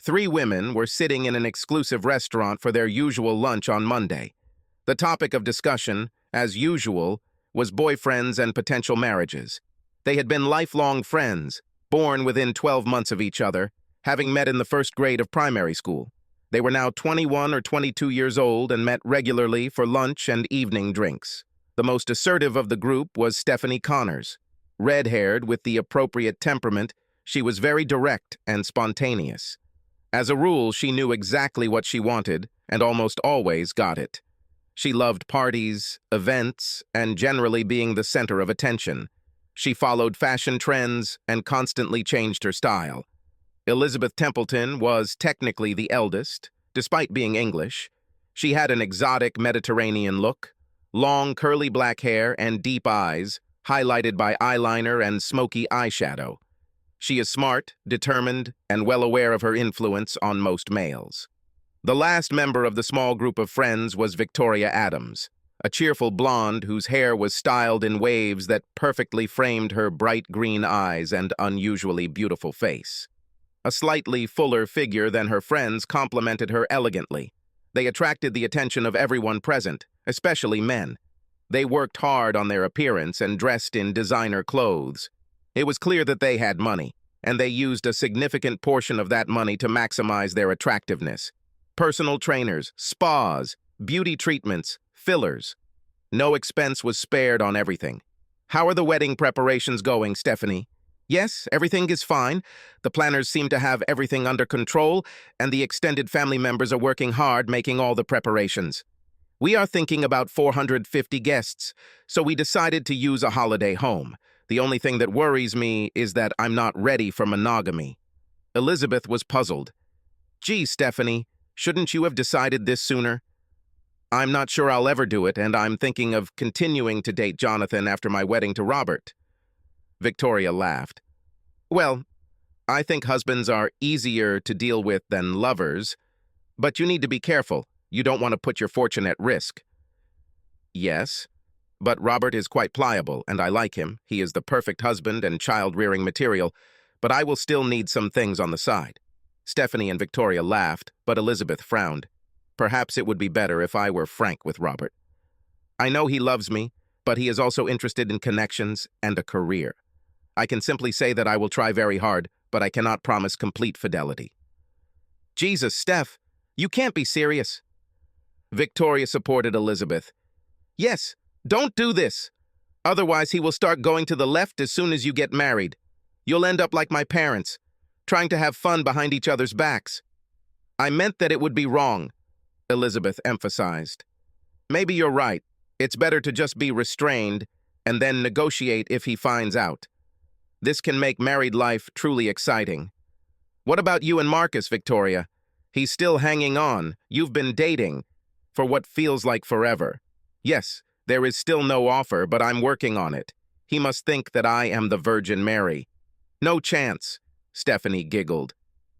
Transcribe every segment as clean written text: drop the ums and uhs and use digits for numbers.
Three women were sitting in an exclusive restaurant for their usual lunch on Monday. The topic of discussion, as usual, was boyfriends and potential marriages. They had been lifelong friends, born within 12 months of each other, having met in the first grade of primary school. They were now 21 or 22 years old and met regularly for lunch and evening drinks. The most assertive of the group was Stephanie Connors. Red-haired with the appropriate temperament, she was very direct and spontaneous. As a rule, she knew exactly what she wanted and almost always got it. She loved parties, events, and generally being the center of attention. She followed fashion trends and constantly changed her style. Elizabeth Templeton was technically the eldest, despite being English. She had an exotic Mediterranean look, long curly black hair and deep eyes, highlighted by eyeliner and smoky eyeshadow. She is smart, determined, and well aware of her influence on most males. The last member of the small group of friends was Victoria Adams, a cheerful blonde whose hair was styled in waves that perfectly framed her bright green eyes and unusually beautiful face. A slightly fuller figure than her friends complemented her elegantly. They attracted the attention of everyone present, especially men. They worked hard on their appearance and dressed in designer clothes. It was clear that they had money, and they used a significant portion of that money to maximize their attractiveness. Personal trainers, spas, beauty treatments, fillers. No expense was spared on everything. How are the wedding preparations going, Stephanie? Yes, everything is fine. The planners seem to have everything under control, and the extended family members are working hard making all the preparations. We are thinking about 450 guests, so we decided to use a holiday home. The only thing that worries me is that I'm not ready for monogamy. Elizabeth was puzzled. Gee, Stephanie, shouldn't you have decided this sooner? I'm not sure I'll ever do it, and I'm thinking of continuing to date Jonathan after my wedding to Robert. Victoria laughed. Well, I think husbands are easier to deal with than lovers, but you need to be careful. You don't want to put your fortune at risk. Yes, but Robert is quite pliable, and I like him. He is the perfect husband and child-rearing material, but I will still need some things on the side. Stephanie and Victoria laughed, but Elizabeth frowned. Perhaps it would be better if I were frank with Robert. I know he loves me, but he is also interested in connections and a career. I can simply say that I will try very hard, but I cannot promise complete fidelity. Jesus, Steph, you can't be serious. Victoria supported Elizabeth. Yes, don't do this. Otherwise, he will start going to the left as soon as you get married. You'll end up like my parents, trying to have fun behind each other's backs. I meant that it would be wrong, Elizabeth emphasized. Maybe you're right. It's better to just be restrained and then negotiate if he finds out. This can make married life truly exciting. What about you and Marcus, Victoria? He's still hanging on. You've been dating for what feels like forever. Yes, there is still no offer, but I'm working on it. He must think that I am the Virgin Mary. No chance, Stephanie giggled.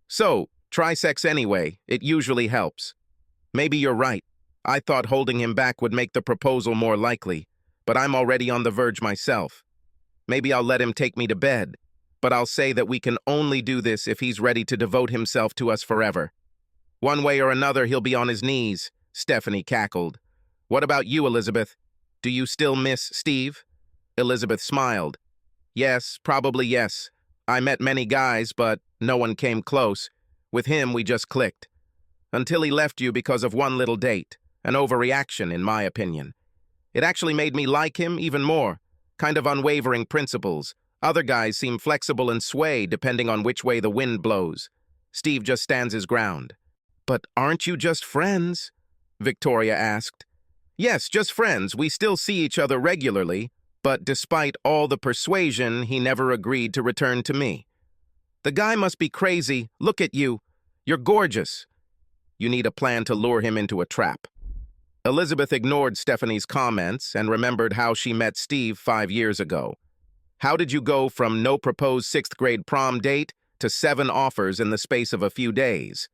So, try sex anyway. It usually helps. Maybe you're right. I thought holding him back would make the proposal more likely, but I'm already on the verge myself. Maybe I'll let him take me to bed, but I'll say that we can only do this if he's ready to devote himself to us forever. One way or another, he'll be on his knees, Stephanie cackled. What about you, Elizabeth? Do you still miss Steve? Elizabeth smiled. Yes, probably yes. I met many guys, but no one came close. With him, we just clicked. Until he left you because of one little date. An overreaction, in my opinion. It actually made me like him even more. Kind of unwavering principles. Other guys seem flexible and sway depending on which way the wind blows. Steve just stands his ground. But aren't you just friends? Victoria asked. Yes, just friends. We still see each other regularly, but despite all the persuasion, he never agreed to return to me. The guy must be crazy. Look at you. You're gorgeous. You need a plan to lure him into a trap. Elizabeth ignored Stephanie's comments and remembered how she met Steve 5 years ago. How did you go from no proposed 6th grade prom date to 7 offers in the space of a few days?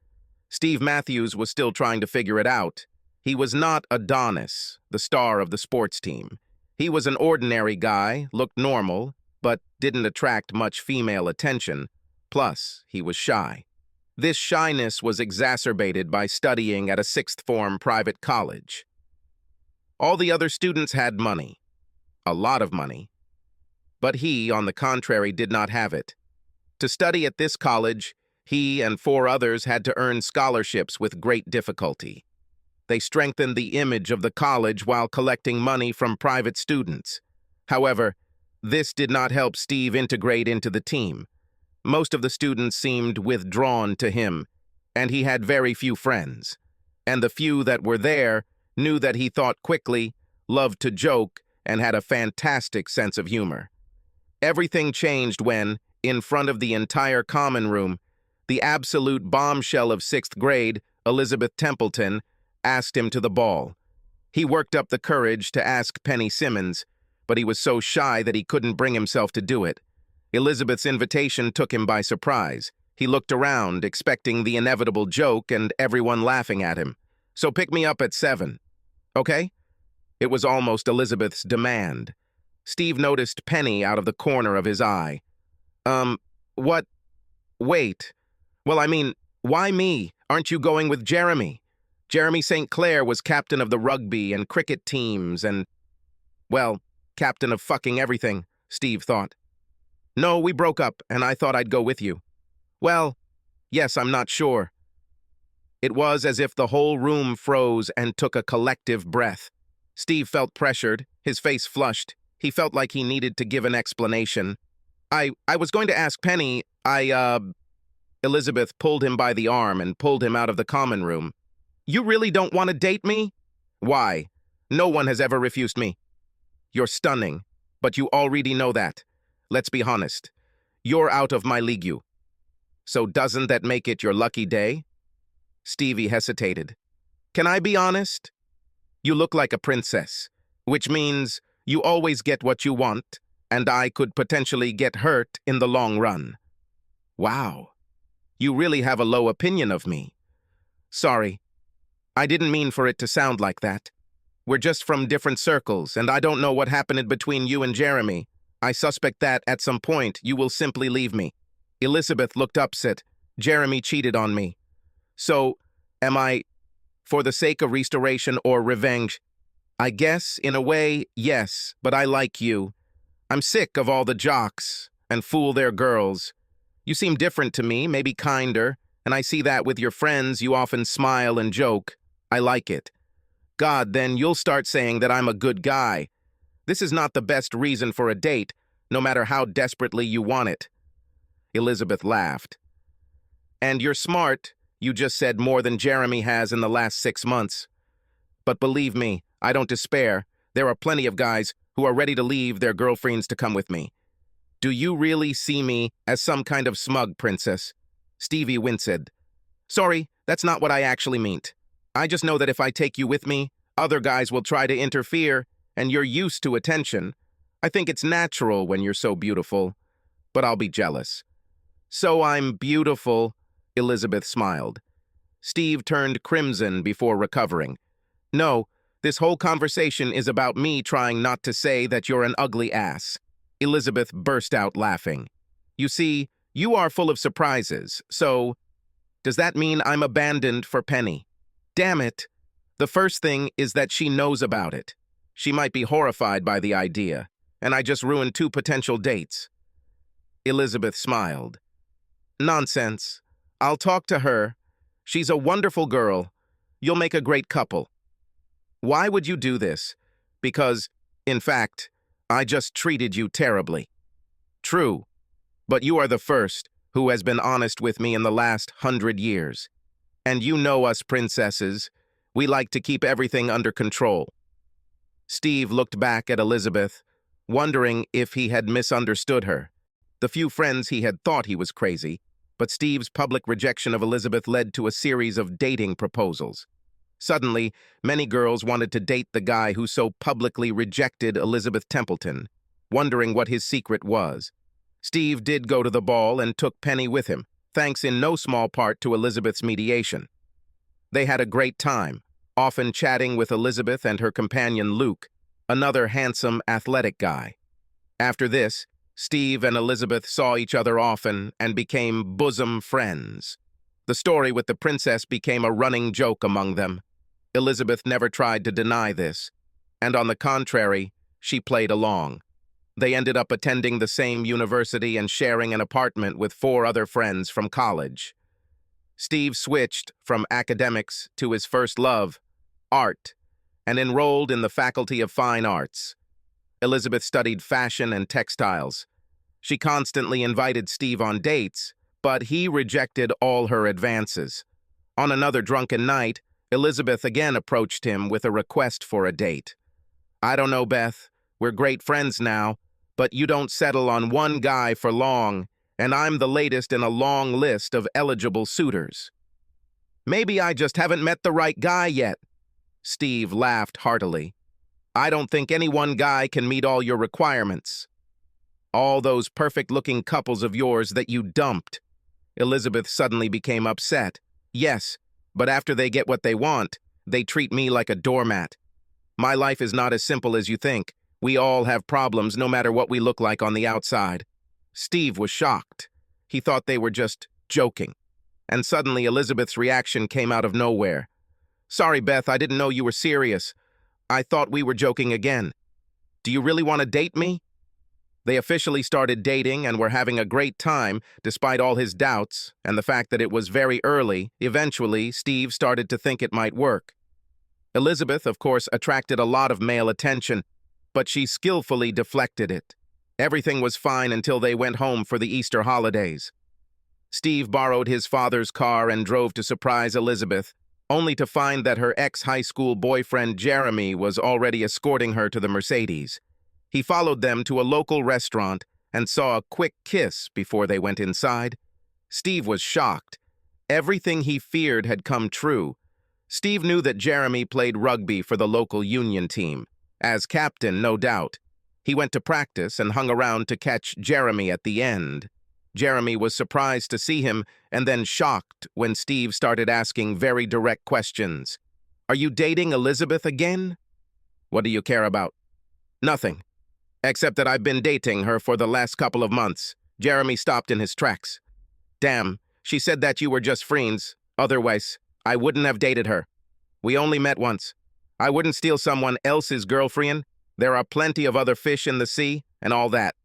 Steve Matthews was still trying to figure it out. He was not Adonis, the star of the sports team. He was an ordinary guy, looked normal, but didn't attract much female attention. Plus, he was shy. This shyness was exacerbated by studying at a sixth-form private college. All the other students had money, a lot of money, but he, on the contrary, did not have it. To study at this college, he and 4 others had to earn scholarships with great difficulty. They strengthened the image of the college while collecting money from private students. However, this did not help Steve integrate into the team. Most of the students seemed withdrawn to him, and he had very few friends. And the few that were there knew that he thought quickly, loved to joke, and had a fantastic sense of humor. Everything changed when, in front of the entire common room, the absolute bombshell of 6th grade, Elizabeth Templeton, asked him to the ball. He worked up the courage to ask Penny Simmons, but he was so shy that he couldn't bring himself to do it. Elizabeth's invitation took him by surprise. He looked around, expecting the inevitable joke and everyone laughing at him. "So pick me up at 7. Okay?" It was almost Elizabeth's demand. Steve noticed Penny out of the corner of his eye. What? Wait. Well, I mean, why me? Aren't you going with Jeremy? Jeremy St. Clair was captain of the rugby and cricket teams and, well, captain of fucking everything, Steve thought. No, we broke up, and I thought I'd go with you. Well, yes, I'm not sure. It was as if the whole room froze and took a collective breath. Steve felt pressured, his face flushed. He felt like he needed to give an explanation. I was going to ask Penny, Elizabeth pulled him by the arm and pulled him out of the common room. You really don't want to date me? Why? No one has ever refused me. You're stunning, but you already know that. Let's be honest. You're out of my league. So doesn't that make it your lucky day? Stevie hesitated. Can I be honest? You look like a princess, which means you always get what you want, and I could potentially get hurt in the long run. Wow. You really have a low opinion of me. Sorry. I didn't mean for it to sound like that. We're just from different circles, and I don't know what happened between you and Jeremy. I suspect that, at some point, you will simply leave me. Elizabeth looked upset. Jeremy cheated on me. So, am I, for the sake of restoration or revenge? I guess, in a way, yes, but I like you. I'm sick of all the jocks and fool their girls. You seem different to me, maybe kinder, and I see that with your friends you often smile and joke. I like it. God, then you'll start saying that I'm a good guy. This is not the best reason for a date, no matter how desperately you want it. Elizabeth laughed. And you're smart. You just said more than Jeremy has in the last 6 months. But believe me, I don't despair. There are plenty of guys who are ready to leave their girlfriends to come with me. Do you really see me as some kind of smug princess? Stevie winced. Sorry, that's not what I actually meant. I just know that if I take you with me, other guys will try to interfere, and you're used to attention. I think it's natural when you're so beautiful, but I'll be jealous. So I'm beautiful, Elizabeth smiled. Steve turned crimson before recovering. No, this whole conversation is about me trying not to say that you're an ugly ass. Elizabeth burst out laughing. You see, you are full of surprises, so does that mean I'm abandoned for Penny? Damn it. The first thing is that she knows about it. She might be horrified by the idea, and I just ruined 2 potential dates. Elizabeth smiled. Nonsense. I'll talk to her. She's a wonderful girl. You'll make a great couple. Why would you do this? Because, in fact, I just treated you terribly. True, but you are the first who has been honest with me in the last 100 years. And you know us princesses. We like to keep everything under control. Steve looked back at Elizabeth, wondering if he had misunderstood her. The few friends he had thought he was crazy, but Steve's public rejection of Elizabeth led to a series of dating proposals. Suddenly, many girls wanted to date the guy who so publicly rejected Elizabeth Templeton, wondering what his secret was. Steve did go to the ball and took Penny with him, thanks in no small part to Elizabeth's mediation. They had a great time, often chatting with Elizabeth and her companion Luke, another handsome, athletic guy. After this, Steve and Elizabeth saw each other often and became bosom friends. The story with the princess became a running joke among them. Elizabeth never tried to deny this, and on the contrary, she played along. They ended up attending the same university and sharing an apartment with 4 other friends from college. Steve switched from academics to his first love, art, and enrolled in the Faculty of Fine Arts. Elizabeth studied fashion and textiles. She constantly invited Steve on dates, but he rejected all her advances. On another drunken night, Elizabeth again approached him with a request for a date. "I don't know, Beth. We're great friends now, but you don't settle on one guy for long, and I'm the latest in a long list of eligible suitors." "Maybe I just haven't met the right guy yet." Steve laughed heartily. "I don't think any one guy can meet all your requirements. All those perfect-looking couples of yours that you dumped." Elizabeth suddenly became upset. "Yes, but after they get what they want, they treat me like a doormat. My life is not as simple as you think. We all have problems no matter what we look like on the outside." Steve was shocked. He thought they were just joking. And suddenly Elizabeth's reaction came out of nowhere. "Sorry, Beth, I didn't know you were serious. I thought we were joking again. Do you really want to date me?" They officially started dating and were having a great time, despite all his doubts and the fact that it was very early. Eventually, Steve started to think it might work. Elizabeth, of course, attracted a lot of male attention, but she skillfully deflected it. Everything was fine until they went home for the Easter holidays. Steve borrowed his father's car and drove to surprise Elizabeth, only to find that her ex-high school boyfriend Jeremy was already escorting her to the Mercedes. He followed them to a local restaurant and saw a quick kiss before they went inside. Steve was shocked. Everything he feared had come true. Steve knew that Jeremy played rugby for the local union team. As captain, no doubt. He went to practice and hung around to catch Jeremy at the end. Jeremy was surprised to see him and then shocked when Steve started asking very direct questions. "Are you dating Elizabeth again?" "What do you care about?" "Nothing. Except that I've been dating her for the last couple of months." Jeremy stopped in his tracks. "Damn, she said that you were just friends. Otherwise, I wouldn't have dated her. We only met once. I wouldn't steal someone else's girlfriend. There are plenty of other fish in the sea, and all that."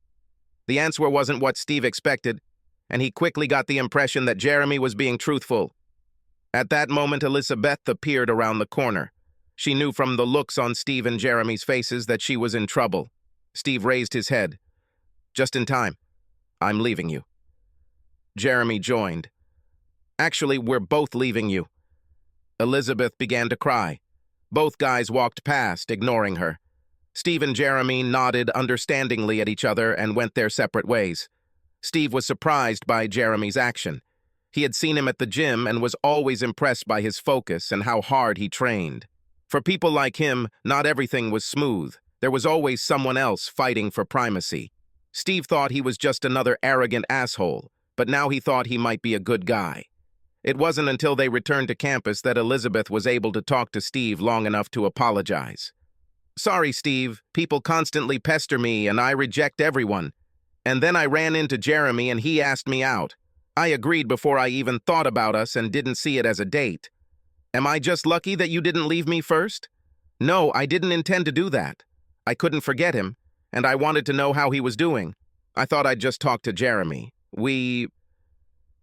The answer wasn't what Steve expected, and he quickly got the impression that Jeremy was being truthful. At that moment, Elizabeth appeared around the corner. She knew from the looks on Steve and Jeremy's faces that she was in trouble. Steve raised his head. "Just in time. I'm leaving you." Jeremy joined. "Actually, we're both leaving you." Elizabeth began to cry. Both guys walked past, ignoring her. Steve and Jeremy nodded understandingly at each other and went their separate ways. Steve was surprised by Jeremy's action. He had seen him at the gym and was always impressed by his focus and how hard he trained. For people like him, not everything was smooth. There was always someone else fighting for primacy. Steve thought he was just another arrogant asshole, but now he thought he might be a good guy. It wasn't until they returned to campus that Elizabeth was able to talk to Steve long enough to apologize. "Sorry, Steve. People constantly pester me and I reject everyone. And then I ran into Jeremy and he asked me out. I agreed before I even thought about us and didn't see it as a date. Am I just lucky that you didn't leave me first? No, I didn't intend to do that. I couldn't forget him, and I wanted to know how he was doing. I thought I'd just talk to Jeremy. We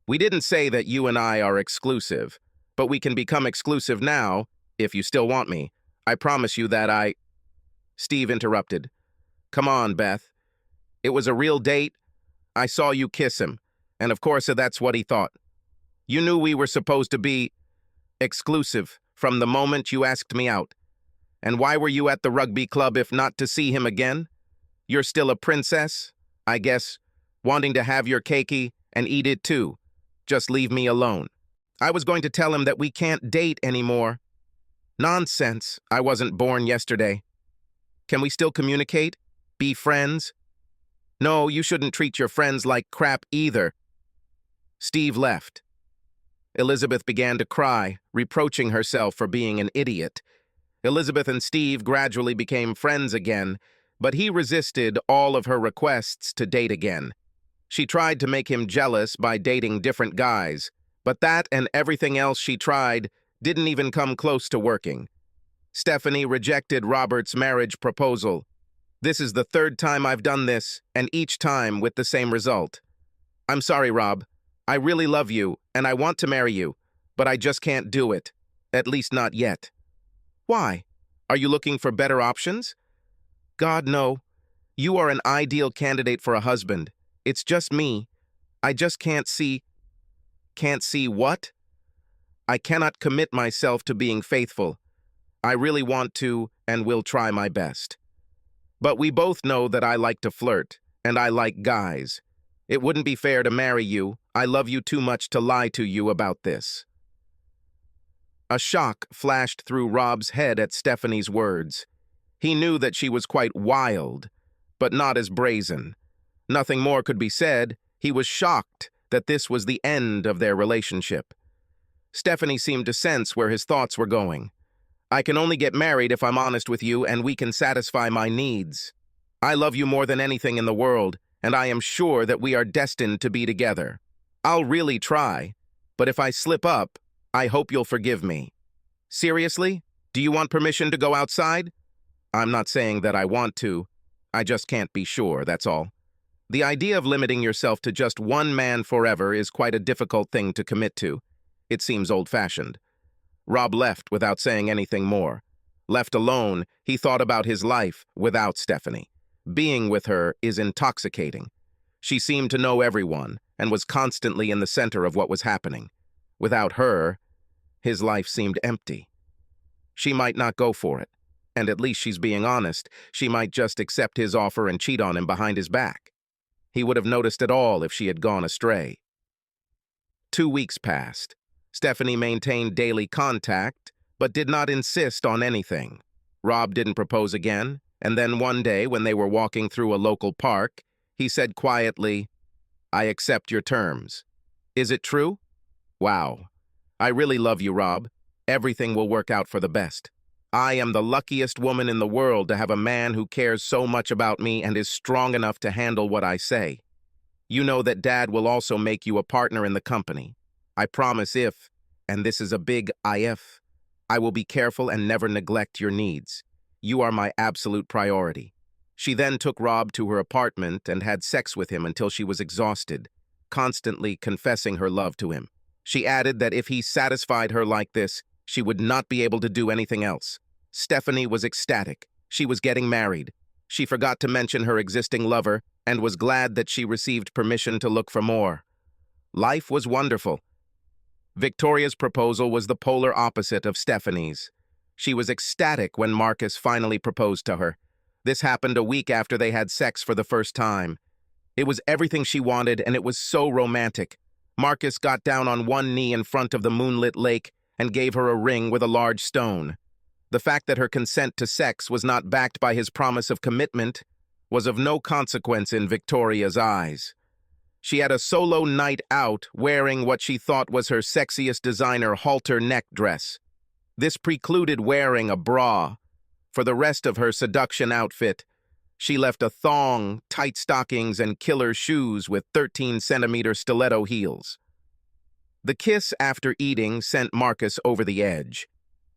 didn't say that you and I are exclusive, but we can become exclusive now, if you still want me. I promise you that I—" Steve interrupted. "Come on, Beth. It was a real date. I saw you kiss him, and of course that's what he thought. You knew we were supposed to be exclusive from the moment you asked me out. And why were you at the rugby club if not to see him again? You're still a princess, I guess, wanting to have your cakey and eat it too. Just leave me alone." I was going to tell him that we can't date anymore. "Nonsense. I wasn't born yesterday. Can we still communicate? Be friends?" "No, you shouldn't treat your friends like crap either." Steve left. Elizabeth began to cry, reproaching herself for being an idiot. Elizabeth and Steve gradually became friends again, but he resisted all of her requests to date again. She tried to make him jealous by dating different guys, But that and everything else she tried didn't even come close to working. Stephanie rejected Robert's marriage proposal. "This is the third time I've done this, and each time with the same result. I'm sorry, Rob. I really love you, and I want to marry you, but I just can't do it. At least not yet." "Why? Are you looking for better options?" "God, no. You are an ideal candidate for a husband. It's just me. I just can't see—" "Can't see what?" "I cannot commit myself to being faithful. I really want to and will try my best. But we both know that I like to flirt, and I like guys. It wouldn't be fair to marry you. I love you too much to lie to you about this." A shock flashed through Rob's head at Stephanie's words. He knew that she was quite wild, but not as brazen. Nothing more could be said. He was shocked that this was the end of their relationship. Stephanie seemed to sense where his thoughts were going. "I can only get married if I'm honest with you and we can satisfy my needs. I love you more than anything in the world, and I am sure that we are destined to be together. I'll really try, but if I slip up, I hope you'll forgive me." "Seriously? Do you want permission to go outside?" "I'm not saying that I want to. I just can't be sure, that's all. The idea of limiting yourself to just one man forever is quite a difficult thing to commit to. It seems old-fashioned." Rob left without saying anything more. Left alone, he thought about his life without Stephanie. Being with her is intoxicating. She seemed to know everyone and was constantly in the center of what was happening. Without her, his life seemed empty. She might not go for it, and at least she's being honest. She might just accept his offer and cheat on him behind his back. He would have noticed it all if she had gone astray. 2 weeks passed. Stephanie maintained daily contact, but did not insist on anything. Rob didn't propose again, and then one day when they were walking through a local park, he said quietly, "I accept your terms. Is it true?" "Wow. I really love you, Rob. Everything will work out for the best. I am the luckiest woman in the world to have a man who cares so much about me and is strong enough to handle what I say. You know that Dad will also make you a partner in the company. I promise if, and this is a big if, I will be careful and never neglect your needs. You are my absolute priority." She then took Rob to her apartment and had sex with him until she was exhausted, constantly confessing her love to him. She added that if he satisfied her like this, she would not be able to do anything else. Stephanie was ecstatic. She was getting married. She forgot to mention her existing lover and was glad that she received permission to look for more. Life was wonderful. Victoria's proposal was the polar opposite of Stephanie's. She was ecstatic when Marcus finally proposed to her. This happened a week after they had sex for the first time. It was everything she wanted, and it was so romantic. Marcus got down on one knee in front of the moonlit lake and gave her a ring with a large stone. The fact that her consent to sex was not backed by his promise of commitment was of no consequence in Victoria's eyes. She had a solo night out wearing what she thought was her sexiest designer halter neck dress. This precluded wearing a bra. For the rest of her seduction outfit, she left a thong, tight stockings, and killer shoes with 13-centimeter stiletto heels. The kiss after eating sent Marcus over the edge.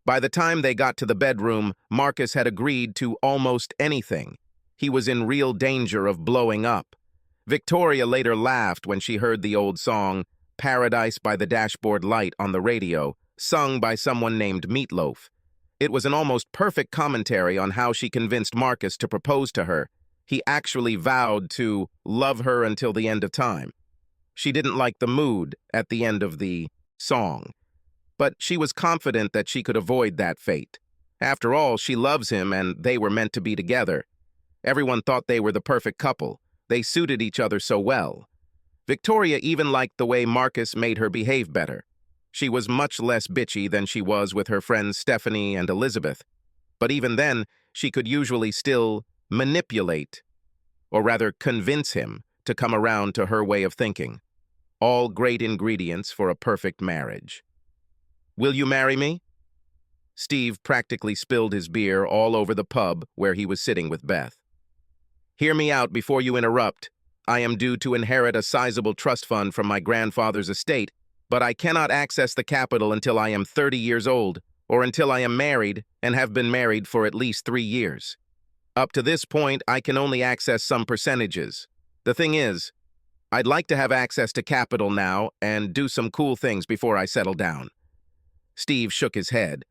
By the time they got to the bedroom, Marcus had agreed to almost anything. He was in real danger of blowing up. Victoria later laughed when she heard the old song, "Paradise by the Dashboard Light" on the radio, sung by someone named Meatloaf. It was an almost perfect commentary on how she convinced Marcus to propose to her. He actually vowed to love her until the end of time. She didn't like the mood at the end of the song, but she was confident that she could avoid that fate. After all, she loves him and they were meant to be together. Everyone thought they were the perfect couple. They suited each other so well. Victoria even liked the way Marcus made her behave better. She was much less bitchy than she was with her friends Stephanie and Elizabeth. But even then, she could usually still manipulate, or rather convince him to come around to her way of thinking. All great ingredients for a perfect marriage. "Will you marry me?" Steve practically spilled his beer all over the pub where he was sitting with Beth. "Hear me out before you interrupt. I am due to inherit a sizable trust fund from my grandfather's estate, But I cannot access the capital until I am 30 years old, or until I am married and have been married for at least 3 years. Up to this point, I can only access some percentages. The thing is, I'd like to have access to capital now and do some cool things before I settle down. Steve shook his head.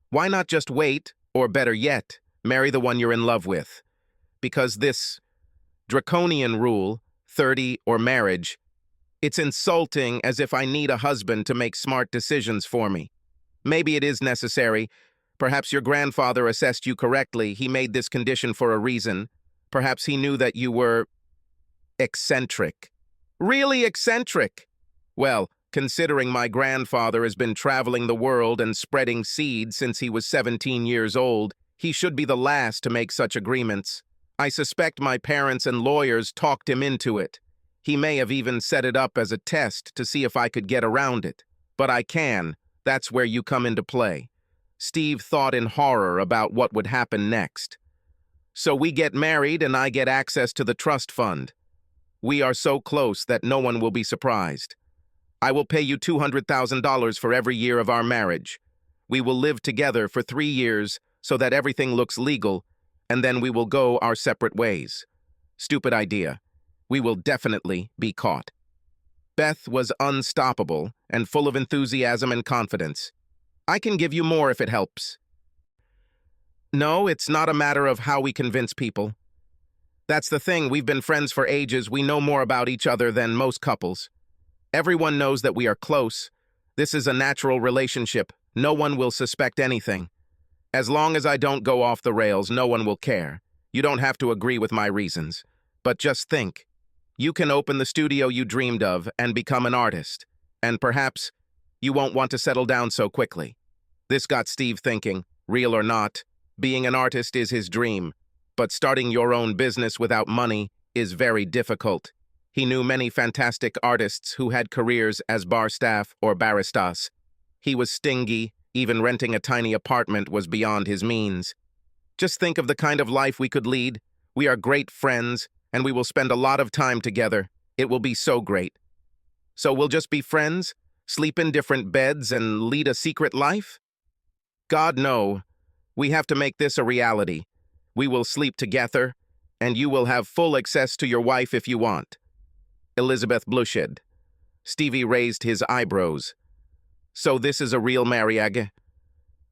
Why not just wait, or better yet, marry the one you're in love with? Because this draconian rule, 30 or marriage, it's insulting, as if I need a husband to make smart decisions for me. Maybe it is necessary. Perhaps your grandfather assessed you correctly. He made this condition for a reason. Perhaps he knew that you were eccentric. Really eccentric? Well, considering my grandfather has been traveling the world and spreading seed since he was 17 years old, he should be the last to make such agreements. I suspect my parents and lawyers talked him into it. He may have even set it up as a test to see if I could get around it. But I can. That's where you come into play. Steve thought in horror about what would happen next. So we get married and I get access to the trust fund. We are so close that no one will be surprised. I will pay you $200,000 for every year of our marriage. We will live together for 3 years so that everything looks legal, and then we will go our separate ways. Stupid idea. We will definitely be caught. Beth was unstoppable and full of enthusiasm and confidence. I can give you more if it helps. No, it's not a matter of how we convince people. That's the thing, we've been friends for ages, we know more about each other than most couples. Everyone knows that we are close. This is a natural relationship. No one will suspect anything. As long as I don't go off the rails, no one will care. You don't have to agree with my reasons. But just think. You can open the studio you dreamed of and become an artist. And perhaps you won't want to settle down so quickly. This got Steve thinking, real or not, being an artist is his dream. But starting your own business without money is very difficult. He knew many fantastic artists who had careers as bar staff or baristas. He was stingy, even renting a tiny apartment was beyond his means. Just think of the kind of life we could lead. We are great friends, and we will spend a lot of time together. It will be so great. So we'll just be friends, sleep in different beds, and lead a secret life? God, no. We have to make this a reality. We will sleep together, and you will have full access to your wife if you want. Elizabeth blushed. Stevie raised his eyebrows. So this is a real marriage?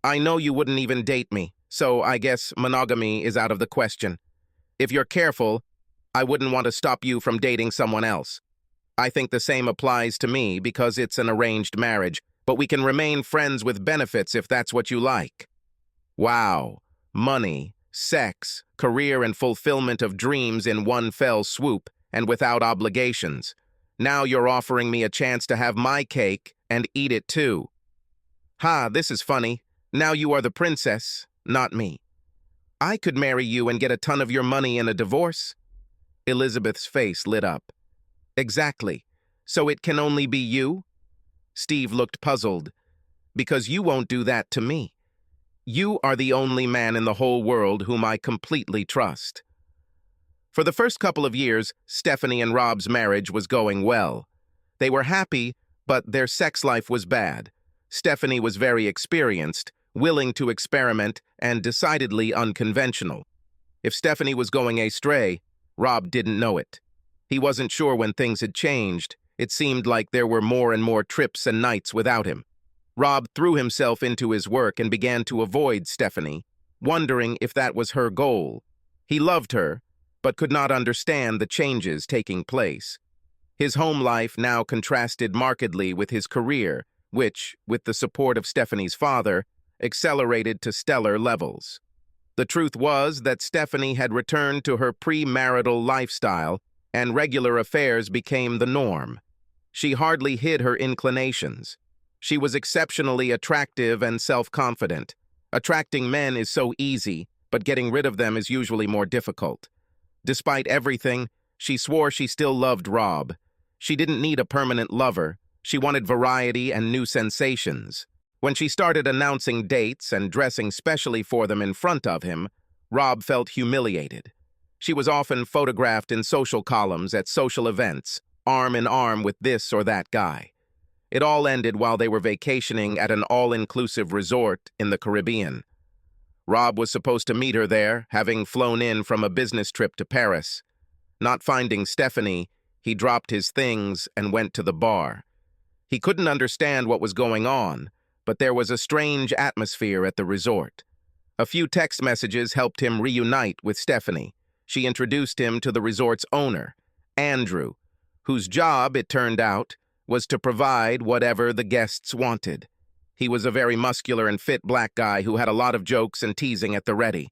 I know you wouldn't even date me, so I guess monogamy is out of the question. If you're careful, I wouldn't want to stop you from dating someone else. I think the same applies to me because it's an arranged marriage, but we can remain friends with benefits if that's what you like. Wow. Money, sex, career, and fulfillment of dreams in one fell swoop, and without obligations. Now you're offering me a chance to have my cake and eat it too. Ha, this is funny. Now you are the princess, not me. I could marry you and get a ton of your money in a divorce. Elizabeth's face lit up. Exactly. So it can only be you? Steve looked puzzled. Because you won't do that to me. You are the only man in the whole world whom I completely trust. For the first couple of years, Stephanie and Rob's marriage was going well. They were happy, but their sex life was bad. Stephanie was very experienced, willing to experiment, and decidedly unconventional. If Stephanie was going astray, Rob didn't know it. He wasn't sure when things had changed. It seemed like there were more and more trips and nights without him. Rob threw himself into his work and began to avoid Stephanie, wondering if that was her goal. He loved her, but could not understand the changes taking place. His home life now contrasted markedly with his career, which, with the support of Stephanie's father, accelerated to stellar levels. The truth was that Stephanie had returned to her premarital lifestyle, and regular affairs became the norm. She hardly hid her inclinations. She was exceptionally attractive and self-confident. Attracting men is so easy, but getting rid of them is usually more difficult. Despite everything, she swore she still loved Rob. She didn't need a permanent lover. She wanted variety and new sensations. When she started announcing dates and dressing specially for them in front of him, Rob felt humiliated. She was often photographed in social columns at social events, arm in arm with this or that guy. It all ended while they were vacationing at an all-inclusive resort in the Caribbean. Rob was supposed to meet her there, having flown in from a business trip to Paris. Not finding Stephanie, he dropped his things and went to the bar. He couldn't understand what was going on, but there was a strange atmosphere at the resort. A few text messages helped him reunite with Stephanie. She introduced him to the resort's owner, Andrew, whose job, it turned out, was to provide whatever the guests wanted. He was a very muscular and fit black guy who had a lot of jokes and teasing at the ready.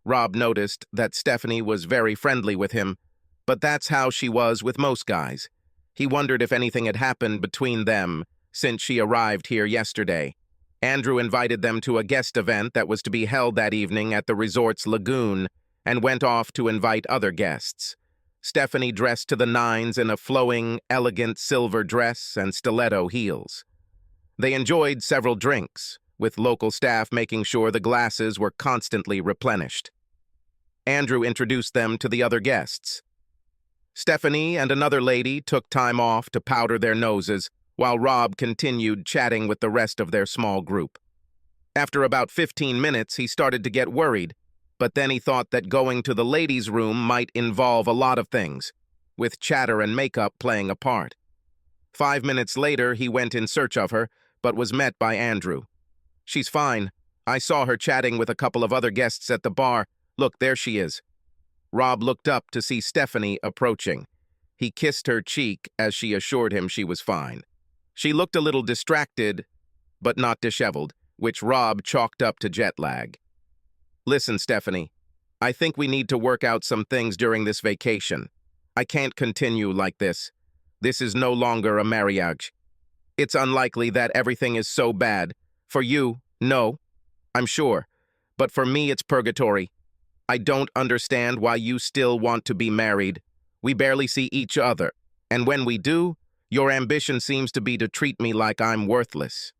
Rob noticed that Stephanie was very friendly with him, but that's how she was with most guys. He wondered if anything had happened between them since she arrived here yesterday. Andrew invited them to a guest event that was to be held that evening at the resort's lagoon and went off to invite other guests. Stephanie dressed to the nines in a flowing, elegant silver dress and stiletto heels. They enjoyed several drinks, with local staff making sure the glasses were constantly replenished. Andrew introduced them to the other guests. Stephanie and another lady took time off to powder their noses, while Rob continued chatting with the rest of their small group. After about 15 minutes, he started to get worried, but then he thought that going to the ladies' room might involve a lot of things, with chatter and makeup playing a part. 5 minutes later, he went in search of her, but was met by Andrew. "She's fine. I saw her chatting with a couple of other guests at the bar. Look, there she is." Rob looked up to see Stephanie approaching. He kissed her cheek as she assured him she was fine. She looked a little distracted, but not disheveled, which Rob chalked up to jet lag. "Listen, Stephanie, I think we need to work out some things during this vacation. I can't continue like this. This is no longer a marriage. It's unlikely that everything is so bad. For you, no, I'm sure. But for me, it's purgatory. I don't understand why you still want to be married. We barely see each other. And when we do, your ambition seems to be to treat me like I'm worthless."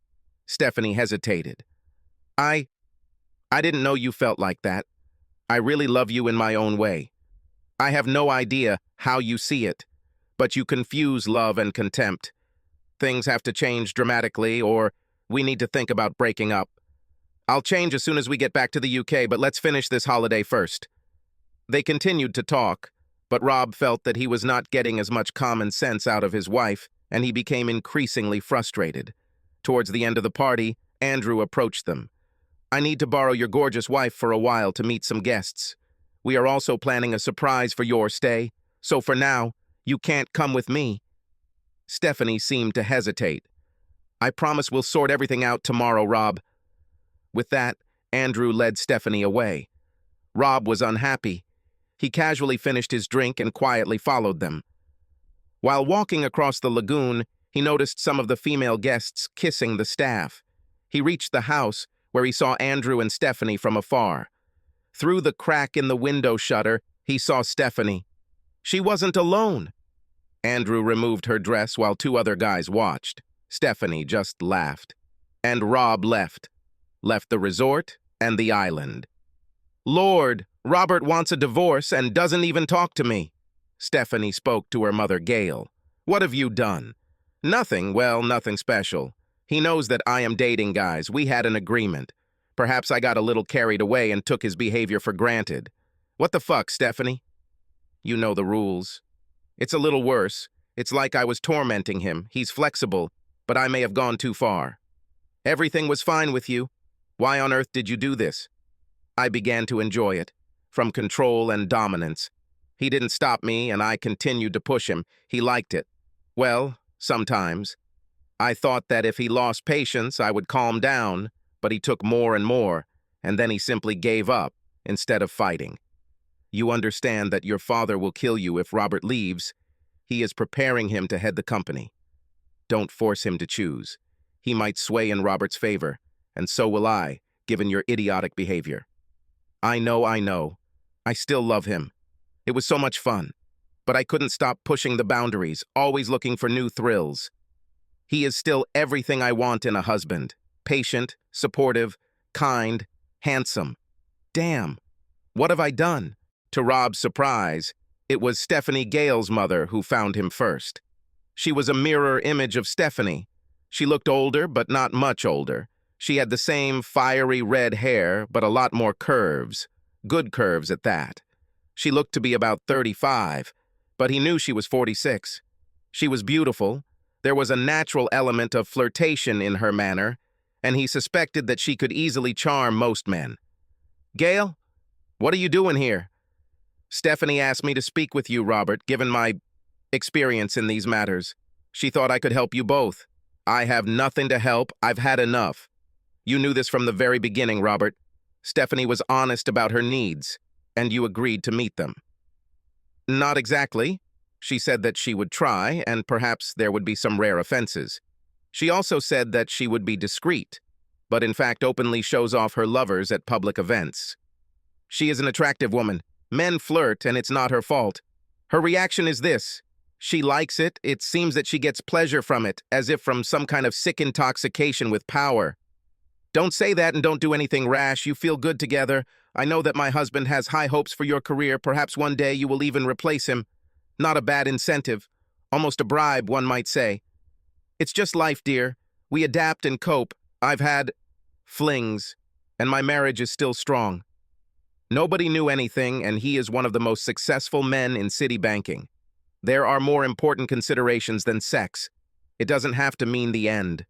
Stephanie hesitated. I didn't know you felt like that. I really love you in my own way. I have no idea how you see it, but you confuse love and contempt. Things have to change dramatically, or we need to think about breaking up. I'll change as soon as we get back to the UK, but let's finish this holiday first. They continued to talk, but Rob felt that he was not getting as much common sense out of his wife, and he became increasingly frustrated. Towards the end of the party, Andrew approached them. "I need to borrow your gorgeous wife for a while to meet some guests. We are also planning a surprise for your stay, so for now, you can't come with me." Stephanie seemed to hesitate. "I promise we'll sort everything out tomorrow, Rob." With that, Andrew led Stephanie away. Rob was unhappy. He casually finished his drink and quietly followed them. While walking across the lagoon, he noticed some of the female guests kissing the staff. He reached the house, where he saw Andrew and Stephanie from afar. Through the crack in the window shutter, he saw Stephanie. She wasn't alone. Andrew removed her dress while two other guys watched. Stephanie just laughed. And Rob left the resort and the island. "Lord, Robert wants a divorce and doesn't even talk to me." Stephanie spoke to her mother, Gail. "What have you done?" "Nothing, well, nothing special. He knows that I am dating guys. We had an agreement. Perhaps I got a little carried away and took his behavior for granted." "What the fuck, Stephanie?" "You know the rules." "It's a little worse. It's like I was tormenting him. He's flexible, but I may have gone too far." "Everything was fine with you. Why on earth did you do this?" "I began to enjoy it. From control and dominance. He didn't stop me, and I continued to push him. He liked it. Well, sometimes. I thought that if he lost patience, I would calm down, but he took more and more, and then he simply gave up instead of fighting. You understand that your father will kill you if Robert leaves. He is preparing him to head the company. Don't force him to choose. He might sway in Robert's favor, and so will I, given your idiotic behavior. I know. I still love him. It was so much fun, but I couldn't stop pushing the boundaries, always looking for new thrills. He is still everything I want in a husband. Patient, supportive, kind, handsome. Damn, what have I done? To Rob's surprise, it was Stephanie Gale's mother who found him first. She was a mirror image of Stephanie, She looked older, but not much older. She had the same fiery red hair, but a lot more curves. Good curves at that. She looked to be about 35, but he knew she was 46. She was beautiful. There was a natural element of flirtation in her manner, and he suspected that she could easily charm most men. "Gail, what are you doing here?" "Stephanie asked me to speak with you, Robert, given my experience in these matters. She thought I could help you both." "I have nothing to help. I've had enough." "You knew this from the very beginning, Robert. Stephanie was honest about her needs, and you agreed to meet them." "Not exactly. She said that she would try, and perhaps there would be some rare offenses. She also said that she would be discreet, but in fact openly shows off her lovers at public events. She is an attractive woman. Men flirt, and it's not her fault. Her reaction is this. She likes it. It seems that she gets pleasure from it, as if from some kind of sick intoxication with power. Don't say that and don't do anything rash. You feel good together. I know that my husband has high hopes for your career. Perhaps one day you will even replace him. Not a bad incentive. Almost a bribe, one might say. It's just life, dear. We adapt and cope. I've had flings, and my marriage is still strong. Nobody knew anything, and he is one of the most successful men in city banking. There are more important considerations than sex. It doesn't have to mean the end.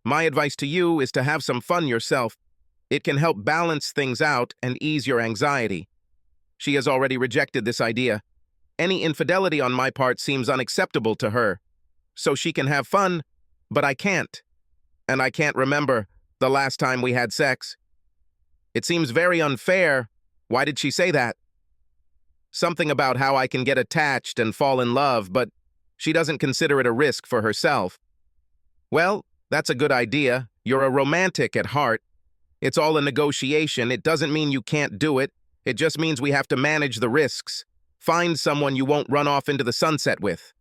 My advice to you is to have some fun yourself. It can help balance things out and ease your anxiety. She has already rejected this idea. Any infidelity on my part seems unacceptable to her. So she can have fun, but I can't. And I can't remember the last time we had sex. It seems very unfair. Why did she say that? Something about how I can get attached and fall in love, but she doesn't consider it a risk for herself. Well, that's a good idea. You're a romantic at heart. It's all a negotiation. It doesn't mean you can't do it. It just means we have to manage the risks. Find someone you won't run off into the sunset with.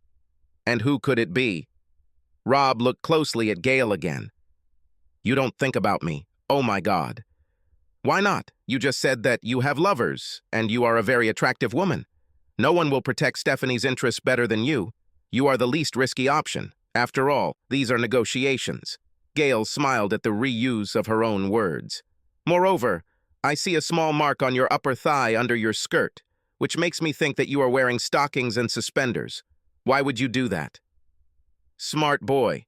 And who could it be? Rob looked closely at Gail again. You don't think about me. Oh my God. Why not? You just said that you have lovers, and you are a very attractive woman. No one will protect Stephanie's interests better than you. You are the least risky option. After all, these are negotiations. Gail smiled at the reuse of her own words. Moreover, I see a small mark on your upper thigh under your skirt, which makes me think that you are wearing stockings and suspenders. Why would you do that? Smart boy.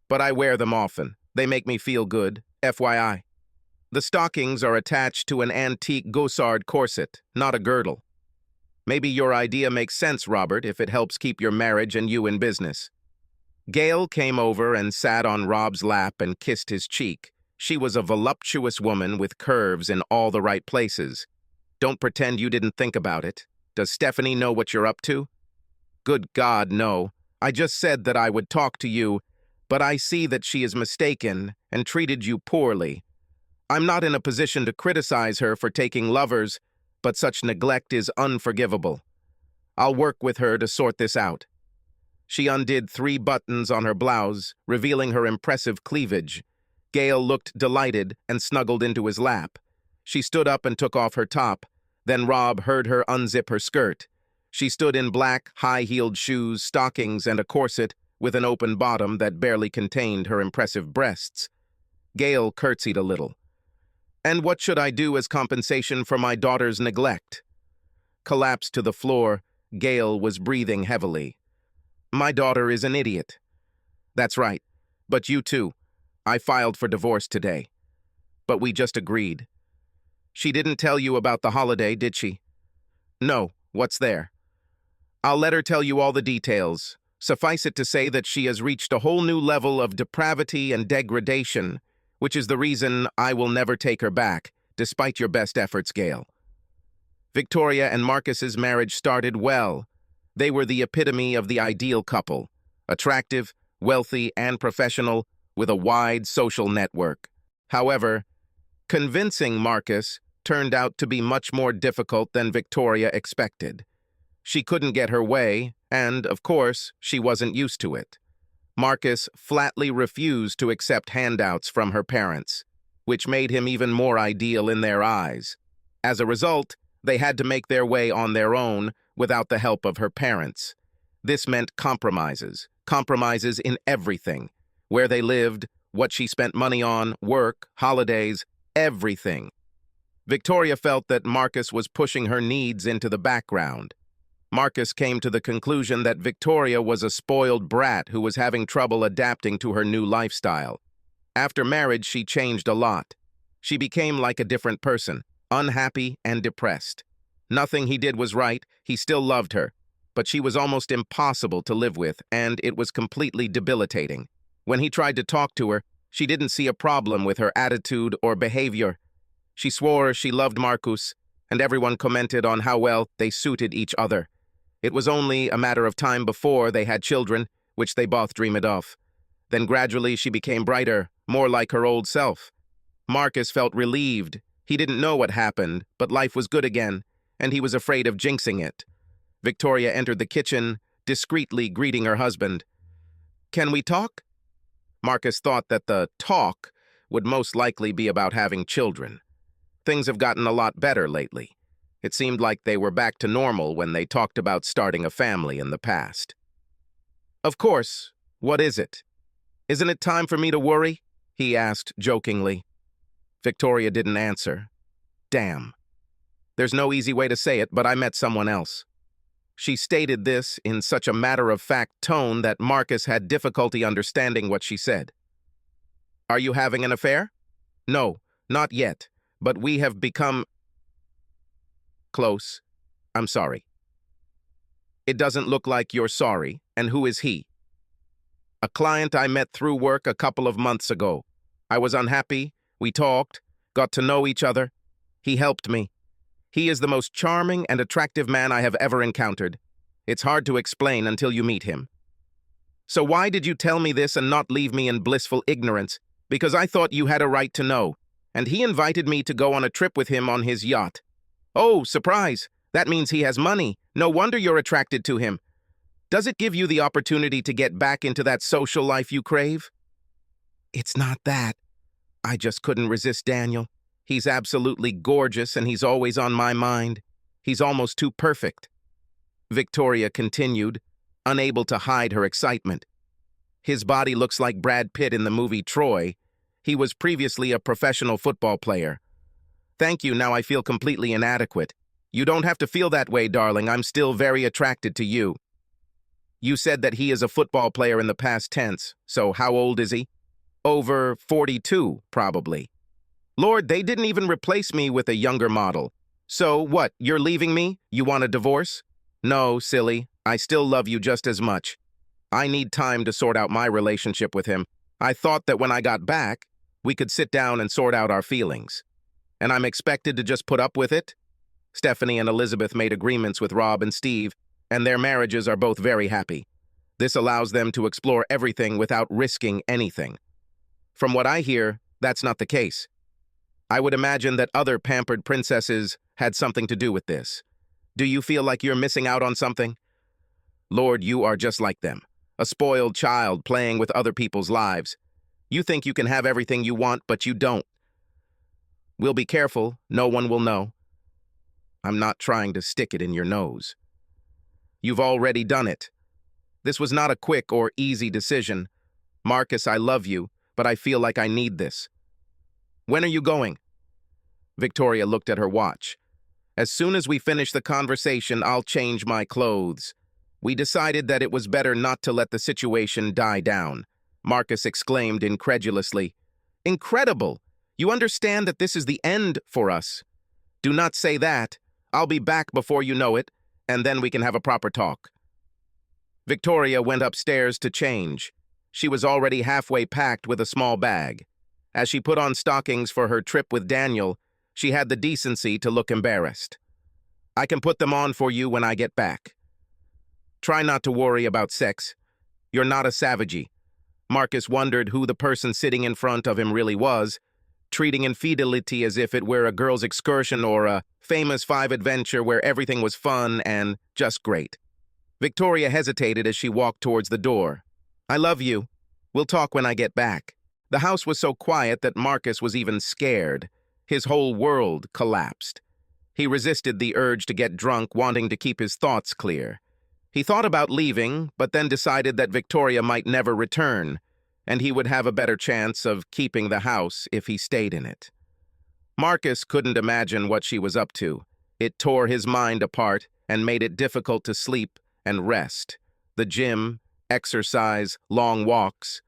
But I wear them often. They make me feel good, FYI. The stockings are attached to an antique Gossard corset, not a girdle. Maybe your idea makes sense, Robert, if it helps keep your marriage and you in business. Gail came over and sat on Rob's lap and kissed his cheek. She was a voluptuous woman with curves in all the right places. Don't pretend you didn't think about it. Does Stephanie know what you're up to? Good God, no. I just said that I would talk to you, but I see that she is mistaken and treated you poorly. I'm not in a position to criticize her for taking lovers, but such neglect is unforgivable. I'll work with her to sort this out. She undid 3 buttons on her blouse, revealing her impressive cleavage. Gail looked delighted and snuggled into his lap. She stood up and took off her top. Then Rob heard her unzip her skirt. She stood in black, high-heeled shoes, stockings, and a corset with an open bottom that barely contained her impressive breasts. Gail curtsied a little. And what should I do as compensation for my daughter's neglect? Collapsed to the floor, Gail was breathing heavily. My daughter is an idiot. That's right. But you too. I filed for divorce today. But we just agreed. She didn't tell you about the holiday, did she? No. What's there? I'll let her tell you all the details. Suffice it to say that she has reached a whole new level of depravity and degradation, which is the reason I will never take her back, despite your best efforts, Gail. Victoria and Marcus's marriage started well. They were the epitome of the ideal couple, attractive, wealthy, and professional, with a wide social network. However, convincing Marcus turned out to be much more difficult than Victoria expected. She couldn't get her way, and, of course, she wasn't used to it. Marcus flatly refused to accept handouts from her parents, which made him even more ideal in their eyes. As a result, they had to make their way on their own without the help of her parents. This meant compromises in everything, where they lived, what she spent money on, work, holidays, everything. Victoria felt that Marcus was pushing her needs into the background. Marcus came to the conclusion that Victoria was a spoiled brat who was having trouble adapting to her new lifestyle. After marriage, she changed a lot. She became like a different person, unhappy and depressed. Nothing he did was right, he still loved her, but she was almost impossible to live with, and it was completely debilitating. When he tried to talk to her, she didn't see a problem with her attitude or behavior. She swore she loved Marcus, and everyone commented on how well they suited each other. It was only a matter of time before they had children, which they both dreamed of. Then gradually she became brighter, more like her old self. Marcus felt relieved. He didn't know what happened, but life was good again, and he was afraid of jinxing it. Victoria entered the kitchen, discreetly greeting her husband. "Can we talk?" Marcus thought that the talk would most likely be about having children. Things have gotten a lot better lately. It seemed like they were back to normal when they talked about starting a family in the past. "Of course. What is it? Isn't it time for me to worry?" he asked jokingly. Victoria didn't answer. Damn. There's no easy way to say it, but I met someone else. She stated this in such a matter-of-fact tone that Marcus had difficulty understanding what she said. "Are you having an affair?" "No, not yet, but we have become close. I'm sorry." "It doesn't look like you're sorry. And who is he?" "A client I met through work a couple of months ago. I was unhappy. We talked, got to know each other. He helped me. He is the most charming and attractive man I have ever encountered. It's hard to explain until you meet him." "So why did you tell me this and not leave me in blissful ignorance? Because I thought you had a right to know. And he invited me to go on a trip with him on his yacht." "Oh, surprise! That means he has money. No wonder you're attracted to him. Does it give you the opportunity to get back into that social life you crave?" "It's not that. I just couldn't resist Daniel. He's absolutely gorgeous and he's always on my mind. He's almost too perfect." Victoria continued, unable to hide her excitement. "His body looks like Brad Pitt in the movie Troy. He was previously a professional football player." "Thank you, now I feel completely inadequate." "You don't have to feel that way, darling. I'm still very attracted to you." "You said that he is a football player in the past tense, so how old is he?" "Over 42, probably." "Lord, they didn't even replace me with a younger model. So what, you're leaving me? You want a divorce?" "No, silly. I still love you just as much. I need time to sort out my relationship with him. I thought that when I got back, we could sit down and sort out our feelings. And I'm expected to just put up with it?" Stephanie and Elizabeth made agreements with Rob and Steve, and their marriages are both very happy. This allows them to explore everything without risking anything. From what I hear, that's not the case. I would imagine that other pampered princesses had something to do with this. Do you feel like you're missing out on something? Lord, you are just like them, a spoiled child playing with other people's lives. You think you can have everything you want, but you don't. We'll be careful, no one will know. I'm not trying to stick it in your nose. You've already done it. This was not a quick or easy decision. Marcus, I love you, but I feel like I need this. When are you going? Victoria looked at her watch. As soon as we finish the conversation, I'll change my clothes. We decided that it was better not to let the situation die down. Marcus exclaimed incredulously. Incredible! You understand that this is the end for us. Do not say that. I'll be back before you know it, and then we can have a proper talk. Victoria went upstairs to change. She was already halfway packed with a small bag. As she put on stockings for her trip with Daniel, she had the decency to look embarrassed. I can put them on for you when I get back. Try not to worry about sex. You're not a savagey. Marcus wondered who the person sitting in front of him really was, treating Infidelity as if it were a girl's excursion or a famous 5 adventure where everything was fun and just great. Victoria hesitated as she walked towards the door. I love you. We'll talk when I get back. The house was so quiet that Marcus was even scared. His whole world collapsed. He resisted the urge to get drunk, wanting to keep his thoughts clear. He thought about leaving, but then decided that Victoria might never return. and he would have a better chance of keeping the house if he stayed in it. Marcus couldn't imagine what she was up to. It tore his mind apart and made it difficult to sleep and rest. The gym, exercise, long walks.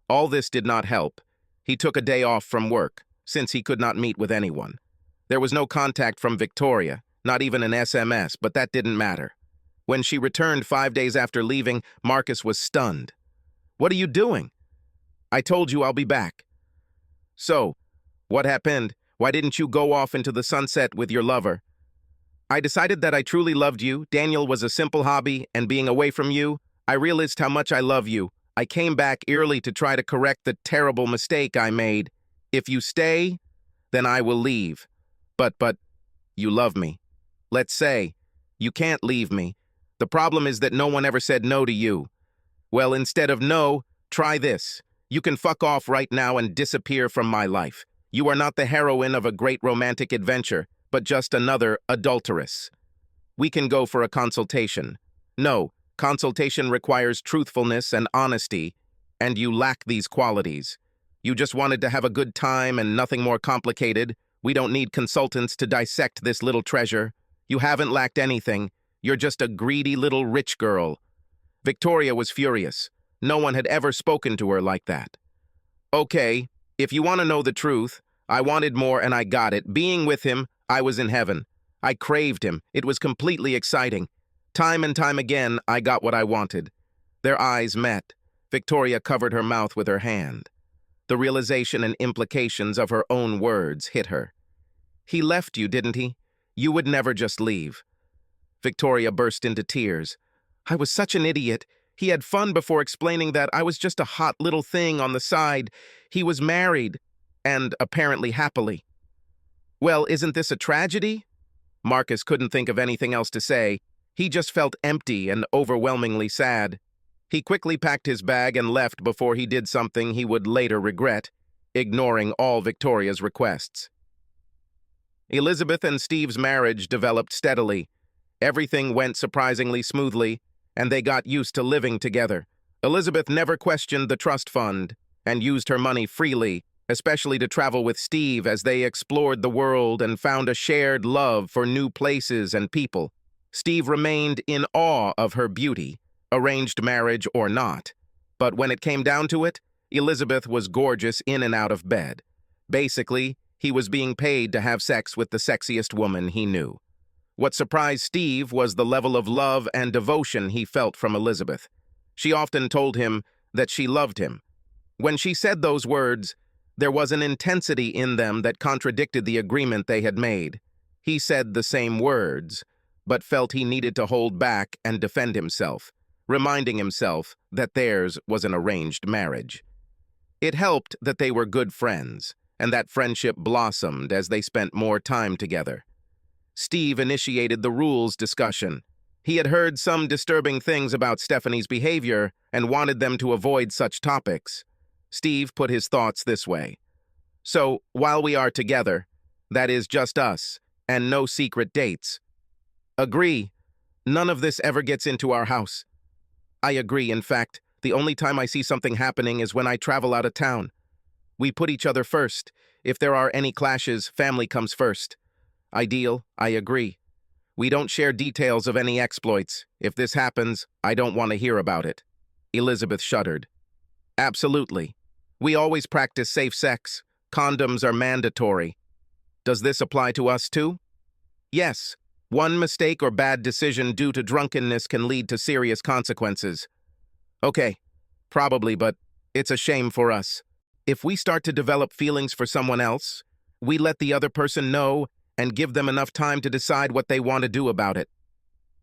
All this did not help. He took a day off from work, since he could not meet with anyone. There was no contact from Victoria, not even an SMS, but that didn't matter. When she returned 5 days after leaving, Marcus was stunned. "What are you doing?" "I told you I'll be back." "So, what happened? Why didn't you go off into the sunset with your lover?" "I decided that I truly loved you. Daniel was a simple hobby, and being away from you, I realized how much I love you. I came back early to try to correct the terrible mistake I made. If you stay, then I will leave. But, you love me. Let's say, you can't leave me. The problem is that no one ever said no to you. Well, instead of no, try this. You can fuck off right now and disappear from my life. You are not the heroine of a great romantic adventure, but just another adulteress. We can go for a consultation. No, consultation requires truthfulness and honesty, and you lack these qualities. You just wanted to have a good time and nothing more complicated. We don't need consultants to dissect this little treasure. You haven't lacked anything. You're just a greedy little rich girl." Victoria was furious. No one had ever spoken to her like that. "Okay, if you want to know the truth, I wanted more and I got it. Being with him, I was in heaven. I craved him. It was completely exciting. Time and time again, I got what I wanted." Their eyes met. Victoria covered her mouth with her hand. The realization and implications of her own words hit her. "He left you, didn't he? You would never just leave." Victoria burst into tears. "I was such an idiot. He had fun before explaining that I was just a hot little thing on the side. He was married, and apparently happily." "Well, isn't this a tragedy?" Marcus couldn't think of anything else to say. He just felt empty and overwhelmingly sad. He quickly packed his bag and left before he did something he would later regret, ignoring all Victoria's requests. Elizabeth and Steve's marriage developed steadily. Everything went surprisingly smoothly, and they got used to living together. Elizabeth never questioned the trust fund and used her money freely, especially to travel with Steve as they explored the world and found a shared love for new places and people. Steve remained in awe of her beauty, arranged marriage or not. But when it came down to it, Elizabeth was gorgeous in and out of bed. Basically, he was being paid to have sex with the sexiest woman he knew. What surprised Steve was the level of love and devotion he felt from Elizabeth. She often told him that she loved him. When she said those words, there was an intensity in them that contradicted the agreement they had made. He said the same words, but felt he needed to hold back and defend himself, reminding himself that theirs was an arranged marriage. It helped that they were good friends, and that friendship blossomed as they spent more time together. Steve initiated the rules discussion. He had heard some disturbing things about Stephanie's behavior and wanted them to avoid such topics. Steve put his thoughts this way. "So, while we are together, that is just us, and no secret dates." "Agree. None of this ever gets into our house." "I agree. In fact, the only time I see something happening is when I travel out of town. We put each other first. If there are any clashes, family comes first." "Ideal. I agree. We don't share details of any exploits. If this happens, I don't want to hear about it." Elizabeth shuddered. "Absolutely. We always practice safe sex. Condoms are mandatory. Does this apply to us too?" "Yes. One mistake or bad decision due to drunkenness can lead to serious consequences." "Okay. Probably, but it's a shame for us. If we start to develop feelings for someone else, we let the other person know and give them enough time to decide what they want to do about it."